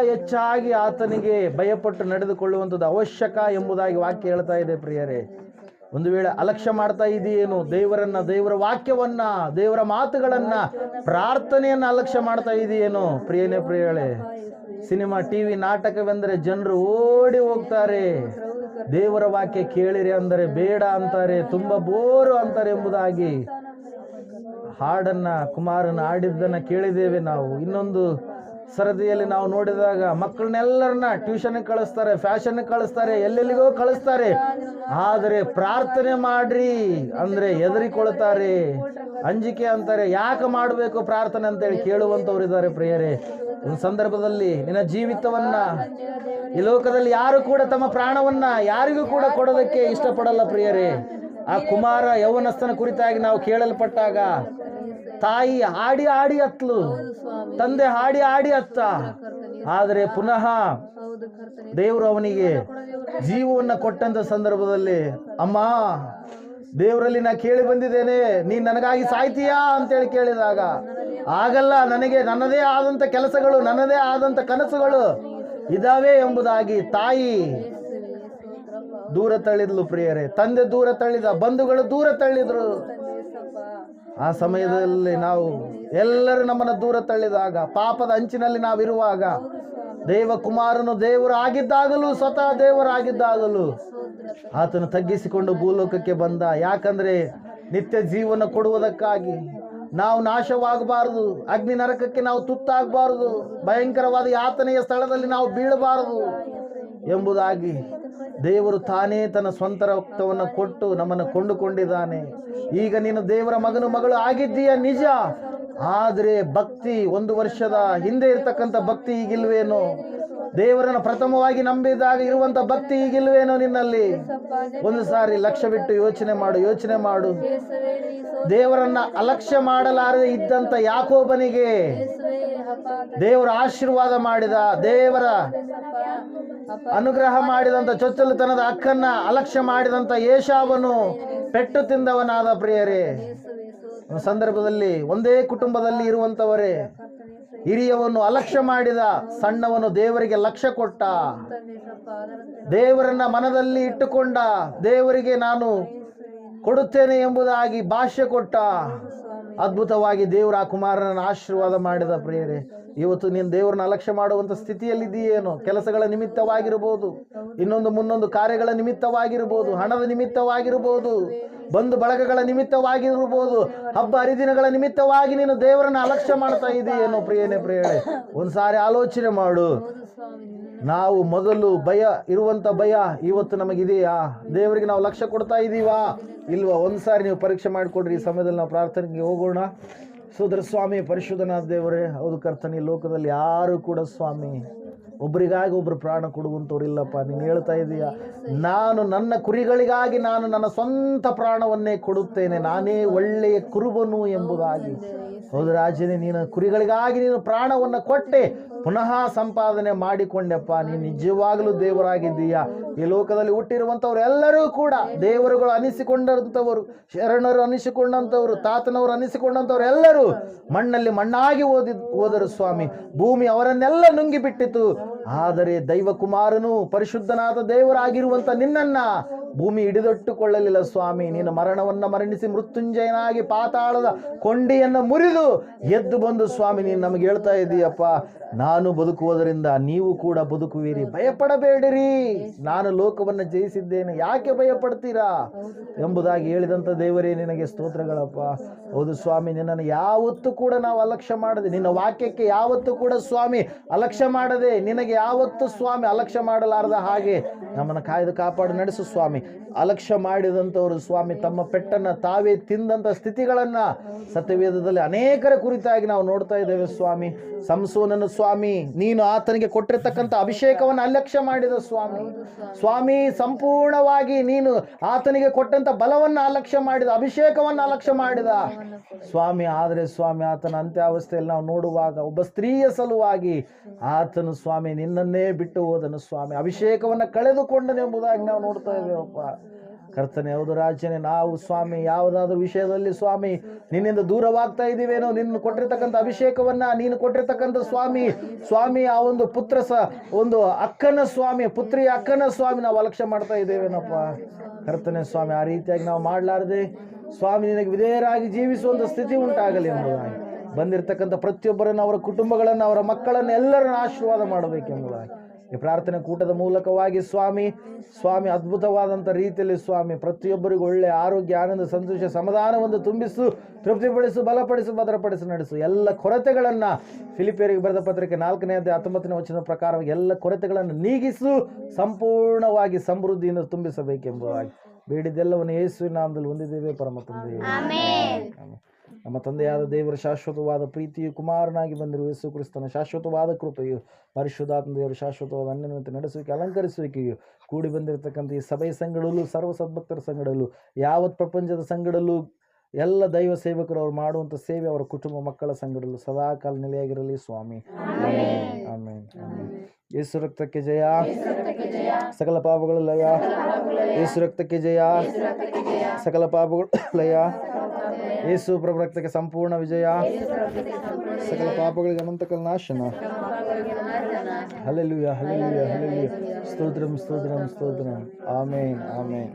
ಹೆಚ್ಚಾಗಿ ಆತನಿಗೆ ಭಯಪಟ್ಟು ನಡೆದುಕೊಳ್ಳುವಂಥದ್ದು ಅವಶ್ಯಕ ಎಂಬುದಾಗಿ ವಾಕ್ಯ ಹೇಳ್ತಾ ಇದೆ ಪ್ರಿಯರೇ. ಒಂದು ವೇಳೆ ಅಲಕ್ಷ್ಯ ಮಾಡ್ತಾ ಇದೆಯೇನು, ದೇವರ ವಾಕ್ಯವನ್ನ, ದೇವರ ಮಾತುಗಳನ್ನ, ಪ್ರಾರ್ಥನೆಯನ್ನು ಅಲಕ್ಷ್ಯ ಮಾಡ್ತಾ ಇದೆಯೇನು ಪ್ರಿಯಳೇ. ಸಿನಿಮಾ, ಟಿವಿ, ನಾಟಕವೆಂದರೆ ಜನರು ಓಡಿ ಹೋಗ್ತಾರೆ. ದೇವರ ವಾಕ್ಯ ಕೇಳಿರಿ ಅಂದರೆ ಬೇಡ ಅಂತಾರೆ, ತುಂಬಾ ಬೋರು ಅಂತಾರೆ ಎಂಬುದಾಗಿ ಹಾಡನ್ನ ಕುಮಾರನ ಹಾಡಿದ್ದನ್ನ ಕೇಳಿದ್ದೇವೆ ನಾವು. ಇನ್ನೊಂದು ಸರದಿಯಲ್ಲಿ ನಾವು ನೋಡಿದಾಗ ಮಕ್ಕಳನ್ನೆಲ್ಲರನ್ನ ಟ್ಯೂಷನ್ ಕಳಿಸ್ತಾರೆ, ಫ್ಯಾಷನ್ ಕಳಿಸ್ತಾರೆ, ಎಲ್ಲೆಲ್ಲಿಗೋ ಕಳಿಸ್ತಾರೆ. ಆದರೆ ಪ್ರಾರ್ಥನೆ ಮಾಡ್ರಿ ಅಂದ್ರೆ ಹೆದರಿಕೊಳ್ತಾರೆ, ಅಂಜಿಕೆ ಅಂತಾರೆ. ಯಾಕೆ ಮಾಡಬೇಕು ಪ್ರಾರ್ಥನೆ ಅಂತೇಳಿ ಕೇಳುವಂಥವ್ರು ಇದ್ದಾರೆ ಪ್ರಿಯರೇ. ಒಂದು ಸಂದರ್ಭದಲ್ಲಿ ನಿನ್ನ ಜೀವಿತವನ್ನ ಈ ಲೋಕದಲ್ಲಿ ಯಾರು ಕೂಡ ತಮ್ಮ ಪ್ರಾಣವನ್ನ ಯಾರಿಗೂ ಕೂಡ ಕೊಡೋದಕ್ಕೆ ಇಷ್ಟಪಡಲ್ಲ ಪ್ರಿಯರೇ. ಆ ಕುಮಾರ ಯೌವನಸ್ಥನ ಕುರಿತಾಗಿ ನಾವು ಕೇಳಲ್ಪಟ್ಟಾಗ ತಾಯಿ ಹಾಡಿ ಹತ್ಲು, ತಂದೆ ಹಾಡಿ ಹತ್ತ. ಆದರೆ ಪುನಃ ದೇವರು ಅವನಿಗೆ ಜೀವವನ್ನು ಕೊಟ್ಟಂತ ಸಂದರ್ಭದಲ್ಲಿ, ಅಮ್ಮ ದೇವರಲ್ಲಿ ನಾ ಕೇಳಿ ಬಂದಿದ್ದೇನೆ, ನೀನ್ ನನಗಾಗಿ ಸಾಯ್ತೀಯಾ ಅಂತೇಳಿ ಕೇಳಿದಾಗ, ಆಗಲ್ಲ, ನನಗೆ ನನ್ನದೇ ಆದಂತ ಕೆಲಸಗಳು, ನನ್ನದೇ ಆದಂತ ಕನಸುಗಳು ಇದಾವೆ ಎಂಬುದಾಗಿ ತಾಯಿ ದೂರ ತಳ್ಳಿದ್ಲು ಪ್ರಿಯರೇ. ತಂದೆ ದೂರ ತಳ್ಳಿದ, ಬಂಧುಗಳು ದೂರ ತಳ್ಳಿದ್ರು. ಆ ಸಮಯದಲ್ಲಿ ನಾವು ಎಲ್ಲರೂ ನಮ್ಮನ್ನು ದೂರ ತಳ್ಳಿದಾಗ, ಪಾಪದ ಅಂಚಿನಲ್ಲಿ ನಾವಿರುವಾಗ, ದೇವಕುಮಾರನು ದೇವರು ಆಗಿದ್ದಾಗಲೂ, ಸ್ವತಃ ದೇವರಾಗಿದ್ದಾಗಲೂ ಆತನು ತಗ್ಗಿಸಿಕೊಂಡು ಭೂಲೋಕಕ್ಕೆ ಬಂದ. ಯಾಕಂದ್ರೆ ನಿತ್ಯ ಜೀವನ ಕೊಡುವುದಕ್ಕಾಗಿ. ನಾವು ನಾಶವಾಗಬಾರದು, ಅಗ್ನಿ ನರಕಕ್ಕೆ ನಾವು ತುತ್ತಾಗಬಾರದು, ಭಯಂಕರವಾದ ಯಾತನೆಯ ಸ್ಥಳದಲ್ಲಿ ನಾವು ಬೀಳಬಾರದು ಎಂಬುದಾಗಿ ದೇವರು ತಾನೇ ತನ್ನ ಸ್ವಂತ ರಕ್ತವನ್ನು ಕೊಟ್ಟು ನಮ್ಮನ್ನು ಕೊಂಡುಕೊಂಡಿದ್ದಾನೆ. ಈಗ ನೀನು ದೇವರ ಮಗನು ಮಗಳು ಆಗಿದ್ದೀಯ ನಿಜ, ಆದರೆ ಭಕ್ತಿ 1 ವರ್ಷದ ಹಿಂದೆ ಇರ್ತಕ್ಕಂಥ ಭಕ್ತಿ ಈಗಿಲ್ವೇನೋ? ದೇವರನ್ನು ಪ್ರಥಮವಾಗಿ ನಂಬಿದಾಗ ಇರುವಂತ ಭಕ್ತಿ ಈಗಿಲ್ವೇನೋ ನಿನ್ನಲ್ಲಿ? ಒಂದು ಸಾರಿ ಲಕ್ಷ್ಯವಿಟ್ಟು ಯೋಚನೆ ಮಾಡು. ದೇವರನ್ನ ಅಲಕ್ಷ್ಯ ಮಾಡಲಾರದೆ ಇದ್ದಂತ ಯಾಕೋಬನಿಗೆ ದೇವರ ಆಶೀರ್ವಾದ ಮಾಡಿದ, ದೇವರ ಅನುಗ್ರಹ ಮಾಡಿದಂತ ಚೊಚ್ಚಲತನದ ಅಕ್ಕನ್ನ ಅಲಕ್ಷ್ಯ ಮಾಡಿದಂತ ಏಷಾವನು ಪೆಟ್ಟು ತಿಂದವನಾದ. ಪ್ರಿಯರೇ, ಸಂದರ್ಭದಲ್ಲಿ ಒಂದೇ ಕುಟುಂಬದಲ್ಲಿ ಇರುವಂತವರೇ, ಹಿರಿಯವನು ಅಲಕ್ಷ್ಯ ಮಾಡಿದ, ಸಣ್ಣವನು ದೇವರಿಗೆ ಲಕ್ಷ್ಯ ಕೊಟ್ಟ, ದೇವರನ್ನ ಮನದಲ್ಲಿ ಇಟ್ಟುಕೊಂಡ, ದೇವರಿಗೆ ನಾನು ಕೊಡುತ್ತೇನೆ ಎಂಬುದಾಗಿ ಭಾಷ್ಯ ಕೊಟ್ಟ. ಅದ್ಭುತವಾಗಿ ದೇವರ ಆ ಕುಮಾರನ ಆಶೀರ್ವಾದ ಮಾಡಿದ. ಪ್ರಿಯರೇ, ಇವತ್ತು ನೀನು ದೇವರನ್ನ ಅಲಕ್ಷ್ಯ ಮಾಡುವಂತ ಸ್ಥಿತಿಯಲ್ಲಿದೆಯೇನೋ? ಕೆಲಸಗಳ ನಿಮಿತ್ತವಾಗಿರ್ಬೋದು, ಮುನ್ನೊಂದು ಕಾರ್ಯಗಳ ನಿಮಿತ್ತವಾಗಿರ್ಬೋದು, ಹಣದ ನಿಮಿತ್ತವಾಗಿರ್ಬೋದು, ಬಂಧು ಬಳಗಗಳ ನಿಮಿತ್ತವಾಗಿರ್ಬೋದು, ಹಬ್ಬ ಹರಿದಿನಗಳ ನಿಮಿತ್ತವಾಗಿ ನೀನು ದೇವರನ್ನ ಅಲಕ್ಷ್ಯ ಮಾಡ್ತಾ ಇದೆಯೇನೋ? ಪ್ರಿಯರೇ, ಒಂದ್ಸಾರಿ ಆಲೋಚನೆ ಮಾಡು. ನಾವು ಮೊದಲು ಇರುವಂತ ಭಯ ಇವತ್ತು ನಮಗಿದೆಯಾ? ದೇವರಿಗೆ ನಾವು ಲಕ್ಷ್ಯ ಕೊಡ್ತಾ ಇದ್ದೀವಾ ಇಲ್ವಾ? ಒಂದ್ಸಾರಿ ನೀವು ಪರೀಕ್ಷೆ ಮಾಡಿಕೊಡ್ರಿ. ಈ ಸಮಯದಲ್ಲಿ ನಾವು ಪ್ರಾರ್ಥನೆಗೆ ಹೋಗೋಣ. ಸೋದರ ಸ್ವಾಮಿ, ಪರಿಶುದ್ಧನಾದ ದೇವರೇ, ಹೌದು ಕರ್ತನೆ, ಈ ಲೋಕದಲ್ಲಿ ಯಾರು ಕೂಡ ಸ್ವಾಮಿ ಒಬ್ಬರಿಗಾಗಿ ಒಬ್ರು ಪ್ರಾಣ ಕೊಡುವಂಥವ್ರಿಲ್ಲಪ್ಪ. ನೀನು ಹೇಳ್ತಾ ಇದೀಯ, ನಾನು ನನ್ನ ಕುರಿಗಳಿಗಾಗಿ ನಾನು ನನ್ನ ಸ್ವಂತ ಪ್ರಾಣವನ್ನೇ ಕೊಡುತ್ತೇನೆ, ನಾನೇ ಒಳ್ಳೆಯ ಕುರುಬನು ಎಂಬುದಾಗಿ. ಹೌದು ರಾಜನೇ, ನೀನು ಕುರಿಗಳಿಗಾಗಿ ನೀನು ಪ್ರಾಣವನ್ನು ಕೊಟ್ಟೆ, ಪುನಃ ಸಂಪಾದನೆ ಮಾಡಿಕೊಂಡೆಪ್ಪ. ನೀನು ನಿಜವಾಗಲೂ ದೇವರಾಗಿದ್ದೀಯಾ. ಈ ಲೋಕದಲ್ಲಿ ಹುಟ್ಟಿರುವಂಥವ್ರು ಎಲ್ಲರೂ ಕೂಡ ದೇವರುಗಳು ಅನಿಸಿಕೊಂಡಂಥವರು, ಶರಣರು ಅನಿಸಿಕೊಂಡಂಥವ್ರು, ತಾತನವರು ಅನಿಸಿಕೊಂಡಂಥವ್ರು ಎಲ್ಲರೂ ಮಣ್ಣಲ್ಲಿ ಮಣ್ಣಾಗಿ ಹೋದರು ಸ್ವಾಮಿ. ಭೂಮಿ ಅವರನ್ನೆಲ್ಲ ನುಂಗಿ ಬಿಟ್ಟಿತು. ಆದರೆ ದೈವ ಕುಮಾರನು ಪರಿಶುದ್ಧನಾದ ದೇವರಾಗಿರುವಂತ ನಿನ್ನನ್ನ ಭೂಮಿ ಹಿಡಿದೊಟ್ಟುಕೊಳ್ಳಲಿಲ್ಲ ಸ್ವಾಮಿ. ನೀನು ಮರಣವನ್ನ ಮರಣಿಸಿ ಮೃತ್ಯುಂಜಯನಾಗಿ ಪಾತಾಳದ ಕೊಂಡಿಯನ್ನು ಮುರಿದು ಎದ್ದು ಬಂದು ಸ್ವಾಮಿ ನೀನು ನಮಗೆ ಹೇಳ್ತಾ ಇದ್ದೀಯಪ್ಪ, ನಾನು ಬದುಕುವುದರಿಂದ ನೀವು ಕೂಡ ಬದುಕುವಿರಿ, ಭಯಪಡಬೇಡಿರಿ, ನಾನು ಲೋಕವನ್ನು ಜಯಿಸಿದ್ದೇನೆ, ಯಾಕೆ ಭಯಪಡ್ತೀರಾ ಎಂಬುದಾಗಿ ಹೇಳಿದಂಥ ದೇವರೇ ನಿನಗೆ ಸ್ತೋತ್ರಗಳಪ್ಪ. ಹೌದು ಸ್ವಾಮಿ, ನಿನ್ನನ್ನು ಯಾವತ್ತೂ ಕೂಡ ನಾವು ಅಲಕ್ಷ್ಯ ಮಾಡದೆ, ನಿನ್ನ ವಾಕ್ಯಕ್ಕೆ ಯಾವತ್ತೂ ಕೂಡ ಸ್ವಾಮಿ ಅಲಕ್ಷ್ಯ ಮಾಡದೆ, ನಿನಗೆ ಯಾವತ್ತೂ ಸ್ವಾಮಿ ಅಲಕ್ಷ್ಯ ಮಾಡಲಾರದ ಹಾಗೆ ನಮ್ಮನ್ನು ಕಾಯ್ದು ಕಾಪಾಡು ನಡೆಸು ಸ್ವಾಮಿ. ಅಲಕ್ಷ್ಯ ಮಾಡಿದಂಥವರು ಸ್ವಾಮಿ ತಮ್ಮ ಪೆಟ್ಟನ್ನು ತಾವೇ ತಿಂದಂಥ ಸ್ಥಿತಿಗಳನ್ನ ಸತ್ಯವೇದದಲ್ಲಿ ಅನೇಕರ ಕುರಿತಾಗಿ ನಾವು ನೋಡ್ತಾ ಇದ್ದೇವೆ ಸ್ವಾಮಿ. ಸಂಸೋನನು ಸ್ವಾಮಿ ನೀನು ಆತನಿಗೆ ಕೊಟ್ಟಿರ್ತಕ್ಕಂಥ ಅಭಿಷೇಕವನ್ನು ಅಲಕ್ಷ್ಯ ಮಾಡಿದ ಸ್ವಾಮಿ, ಸಂಪೂರ್ಣವಾಗಿ ನೀನು ಆತನಿಗೆ ಕೊಟ್ಟಂತ ಬಲವನ್ನು ಅಲಕ್ಷ್ಯ ಮಾಡಿದ, ಅಭಿಷೇಕವನ್ನು ಅಲಕ್ಷ್ಯ ಮಾಡಿದ ಸ್ವಾಮಿ. ಆದರೆ ಸ್ವಾಮಿ ಆತನ ಅಂತ್ಯಾವಸ್ಥೆಯಲ್ಲಿ ನಾವು ನೋಡುವಾಗ ಒಬ್ಬ ಸ್ತ್ರೀಯ ಸಲುವಾಗಿ ಆತನು ಸ್ವಾಮಿ ನಿನ್ನನ್ನೇ ಬಿಟ್ಟು ಹೋದನು ಸ್ವಾಮಿ, ಅಭಿಷೇಕವನ್ನು ಕಳೆದುಕೊಂಡನೆಂಬುದಾಗಿ ನಾವು ನೋಡ್ತಾ ಇದ್ದೇವಪ್ಪ. ಕರ್ತನೆ, ಹೌದು ರಾಜನೇ, ನಾವು ಸ್ವಾಮಿ ಯಾವುದಾದ್ರೂ ವಿಷಯದಲ್ಲಿ ಸ್ವಾಮಿ ನಿನ್ನಿಂದ ದೂರವಾಗ್ತಾ ಇದ್ದೀವೇನೋ, ನಿನ್ನ ಕೊಟ್ಟಿರ್ತಕ್ಕಂಥ ಅಭಿಷೇಕವನ್ನ, ನೀನು ಕೊಟ್ಟಿರ್ತಕ್ಕಂಥ ಸ್ವಾಮಿ ಆ ಒಂದು ಒಂದು ಅಕ್ಕನ ಸ್ವಾಮಿ, ಪುತ್ರಿಯ ಅಕ್ಕನ ಸ್ವಾಮಿ ನಾವು ಅಲಕ್ಷ್ಯ ಮಾಡ್ತಾ ಇದ್ದೇವೇನಪ್ಪ. ಕರ್ತನೆ ಸ್ವಾಮಿ, ಆ ರೀತಿಯಾಗಿ ನಾವು ಮಾಡಲಾರದೆ ಸ್ವಾಮಿ ನಿನಗೆ ವಿಧೇಯರಾಗಿ ಜೀವಿಸುವಂಥ ಸ್ಥಿತಿ ಉಂಟಾಗಲಿ ಎಂಬುದಾಗಿ, ಬಂದಿರತಕ್ಕಂಥ ಪ್ರತಿಯೊಬ್ಬರನ್ನು, ಅವರ ಕುಟುಂಬಗಳನ್ನು, ಅವರ ಮಕ್ಕಳನ್ನು ಎಲ್ಲರನ್ನು ಆಶೀರ್ವಾದ ಮಾಡಬೇಕೆಂಬುದಾಗಿ ಈ ಪ್ರಾರ್ಥನೆ ಕೂಟದ ಮೂಲಕವಾಗಿ ಸ್ವಾಮಿ ಅದ್ಭುತವಾದಂಥ ರೀತಿಯಲ್ಲಿ ಸ್ವಾಮಿ ಪ್ರತಿಯೊಬ್ಬರಿಗೂ ಒಳ್ಳೆ ಆರೋಗ್ಯ, ಆನಂದ, ಸಂತೋಷ, ಸಮಾಧಾನವನ್ನು ತುಂಬಿಸು, ತೃಪ್ತಿಪಡಿಸು, ಬಲಪಡಿಸು, ಭದ್ರಪಡಿಸು, ನಡೆಸು. ಎಲ್ಲ ಕೊರತೆಗಳನ್ನು ಫಿಲಿಪಿಯರಿಗೆ ಬರೆದ ಪತ್ರಿಕೆ 4ನೇ ಅಧ್ಯಾಯ 19ನೇ ವಚನದ ಪ್ರಕಾರವಾಗಿ ಎಲ್ಲ ಕೊರತೆಗಳನ್ನು ನೀಗಿಸು, ಸಂಪೂರ್ಣವಾಗಿ ಸಮೃದ್ಧಿಯಿಂದ ತುಂಬಿಸಬೇಕೆಂಬುದಾಗಿ ಬೇಡಿದ್ದೆಲ್ಲವನ್ನು ಯೇಸುವಿನ ನಾಮದಲ್ಲಿ ಹೊಂದಿದ್ದೇವೆ ಪರಮ ತಂದೆ. ನಮ್ಮ ತಂದೆಯಾದ ದೇವರ ಶಾಶ್ವತವಾದ ಪ್ರೀತಿಯು, ಕುಮಾರನಾಗಿ ಬಂದಿರುವ ಯೇಸು ಕ್ರಿಸ್ತನ ಶಾಶ್ವತವಾದ ಕೃಪೆಯು, ಪರಿಶುದ್ಧಾತ್ಮ ದೇವರ ಶಾಶ್ವತವಾದ ಅನ್ಯನಂತೆ ನಡೆಸುವಿಕೆ, ಅಲಂಕರಿಸುವಿಕೆಯು, ಕೂಡಿ ಬಂದಿರತಕ್ಕಂಥ ಈ ಸಭೆಯ ಸಂಗಡಲ್ಲೂ, ಸರ್ವ ಸದ್ಭಕ್ತರ ಸಂಗಡಲ್ಲೂ, ಯಾವತ್ ಪ್ರಪಂಚದ ಸಂಗಡಲ್ಲೂ, ಎಲ್ಲ ದೈವ ಸೇವಕರು ಅವರು ಮಾಡುವಂಥ ಸೇವೆ, ಅವರ ಕುಟುಂಬ ಮಕ್ಕಳ ಸಂಗಡಲ್ಲೂ ಸದಾಕಾಲ ನೆಲೆಯಾಗಿರಲಿ ಸ್ವಾಮಿ. ಆಮೇನ್. ಯೇಸು ರಕ್ತಕ್ಕೆ ಜಯ, ಸಕಲ ಪಾಪಗಳು ಲಯ. ಯೇಸು ರಕ್ತಕ್ಕೆ ಜಯ, ಸಕಲ ಪಾಪಗಳು ಲಯ. ಯೇಸು ಪ್ರಭು ರಕ್ತಕ್ಕೆ ಸಂಪೂರ್ಣ ವಿಜಯ, ಸಕಲ ಪಾಪಗಳಿಗೆ ಅನಂತಕಲ ನಾಶನ. Hallelujah, hallelujah, hallelujah. ಸ್ತೋತ್ರಂ, ಸ್ತೋತ್ರಂ, ಸ್ತೋತ್ರಂ. Amen, amen,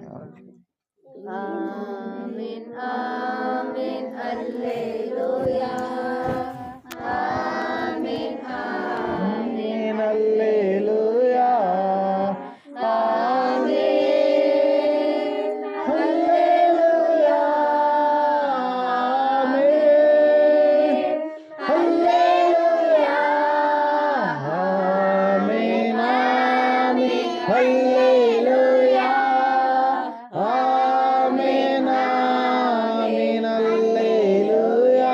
amen, amen. Hallelujah, amen, amen, hallelujah, amen, hallelujah, amen, hallelujah, amen, amen, hallelujah, amen, amen, hallelujah.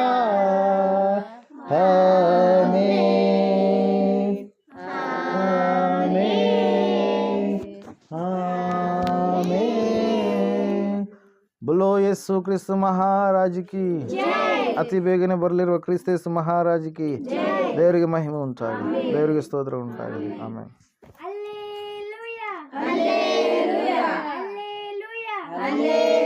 Yesu Kristu ಮಹಾರಾಜ್ ಕಿ, ಅತಿ ಬೇಗನೆ ಬರಲಿರುವ ಕ್ರಿಸ್ತ ಯೇಸು ಮಹಾರಾಜ್ ಕಿ. ದೇವರಿಗೆ ಮಹಿಮೆ ಉಂಟಾಗಲಿ, ದೇವರಿಗೆ ಸ್ತೋತ್ರ ಉಂಟಾಗಲಿ. ಆಮೇಲೆ
Hallelujah. Hallelujah. Hallelujah. Hallelujah.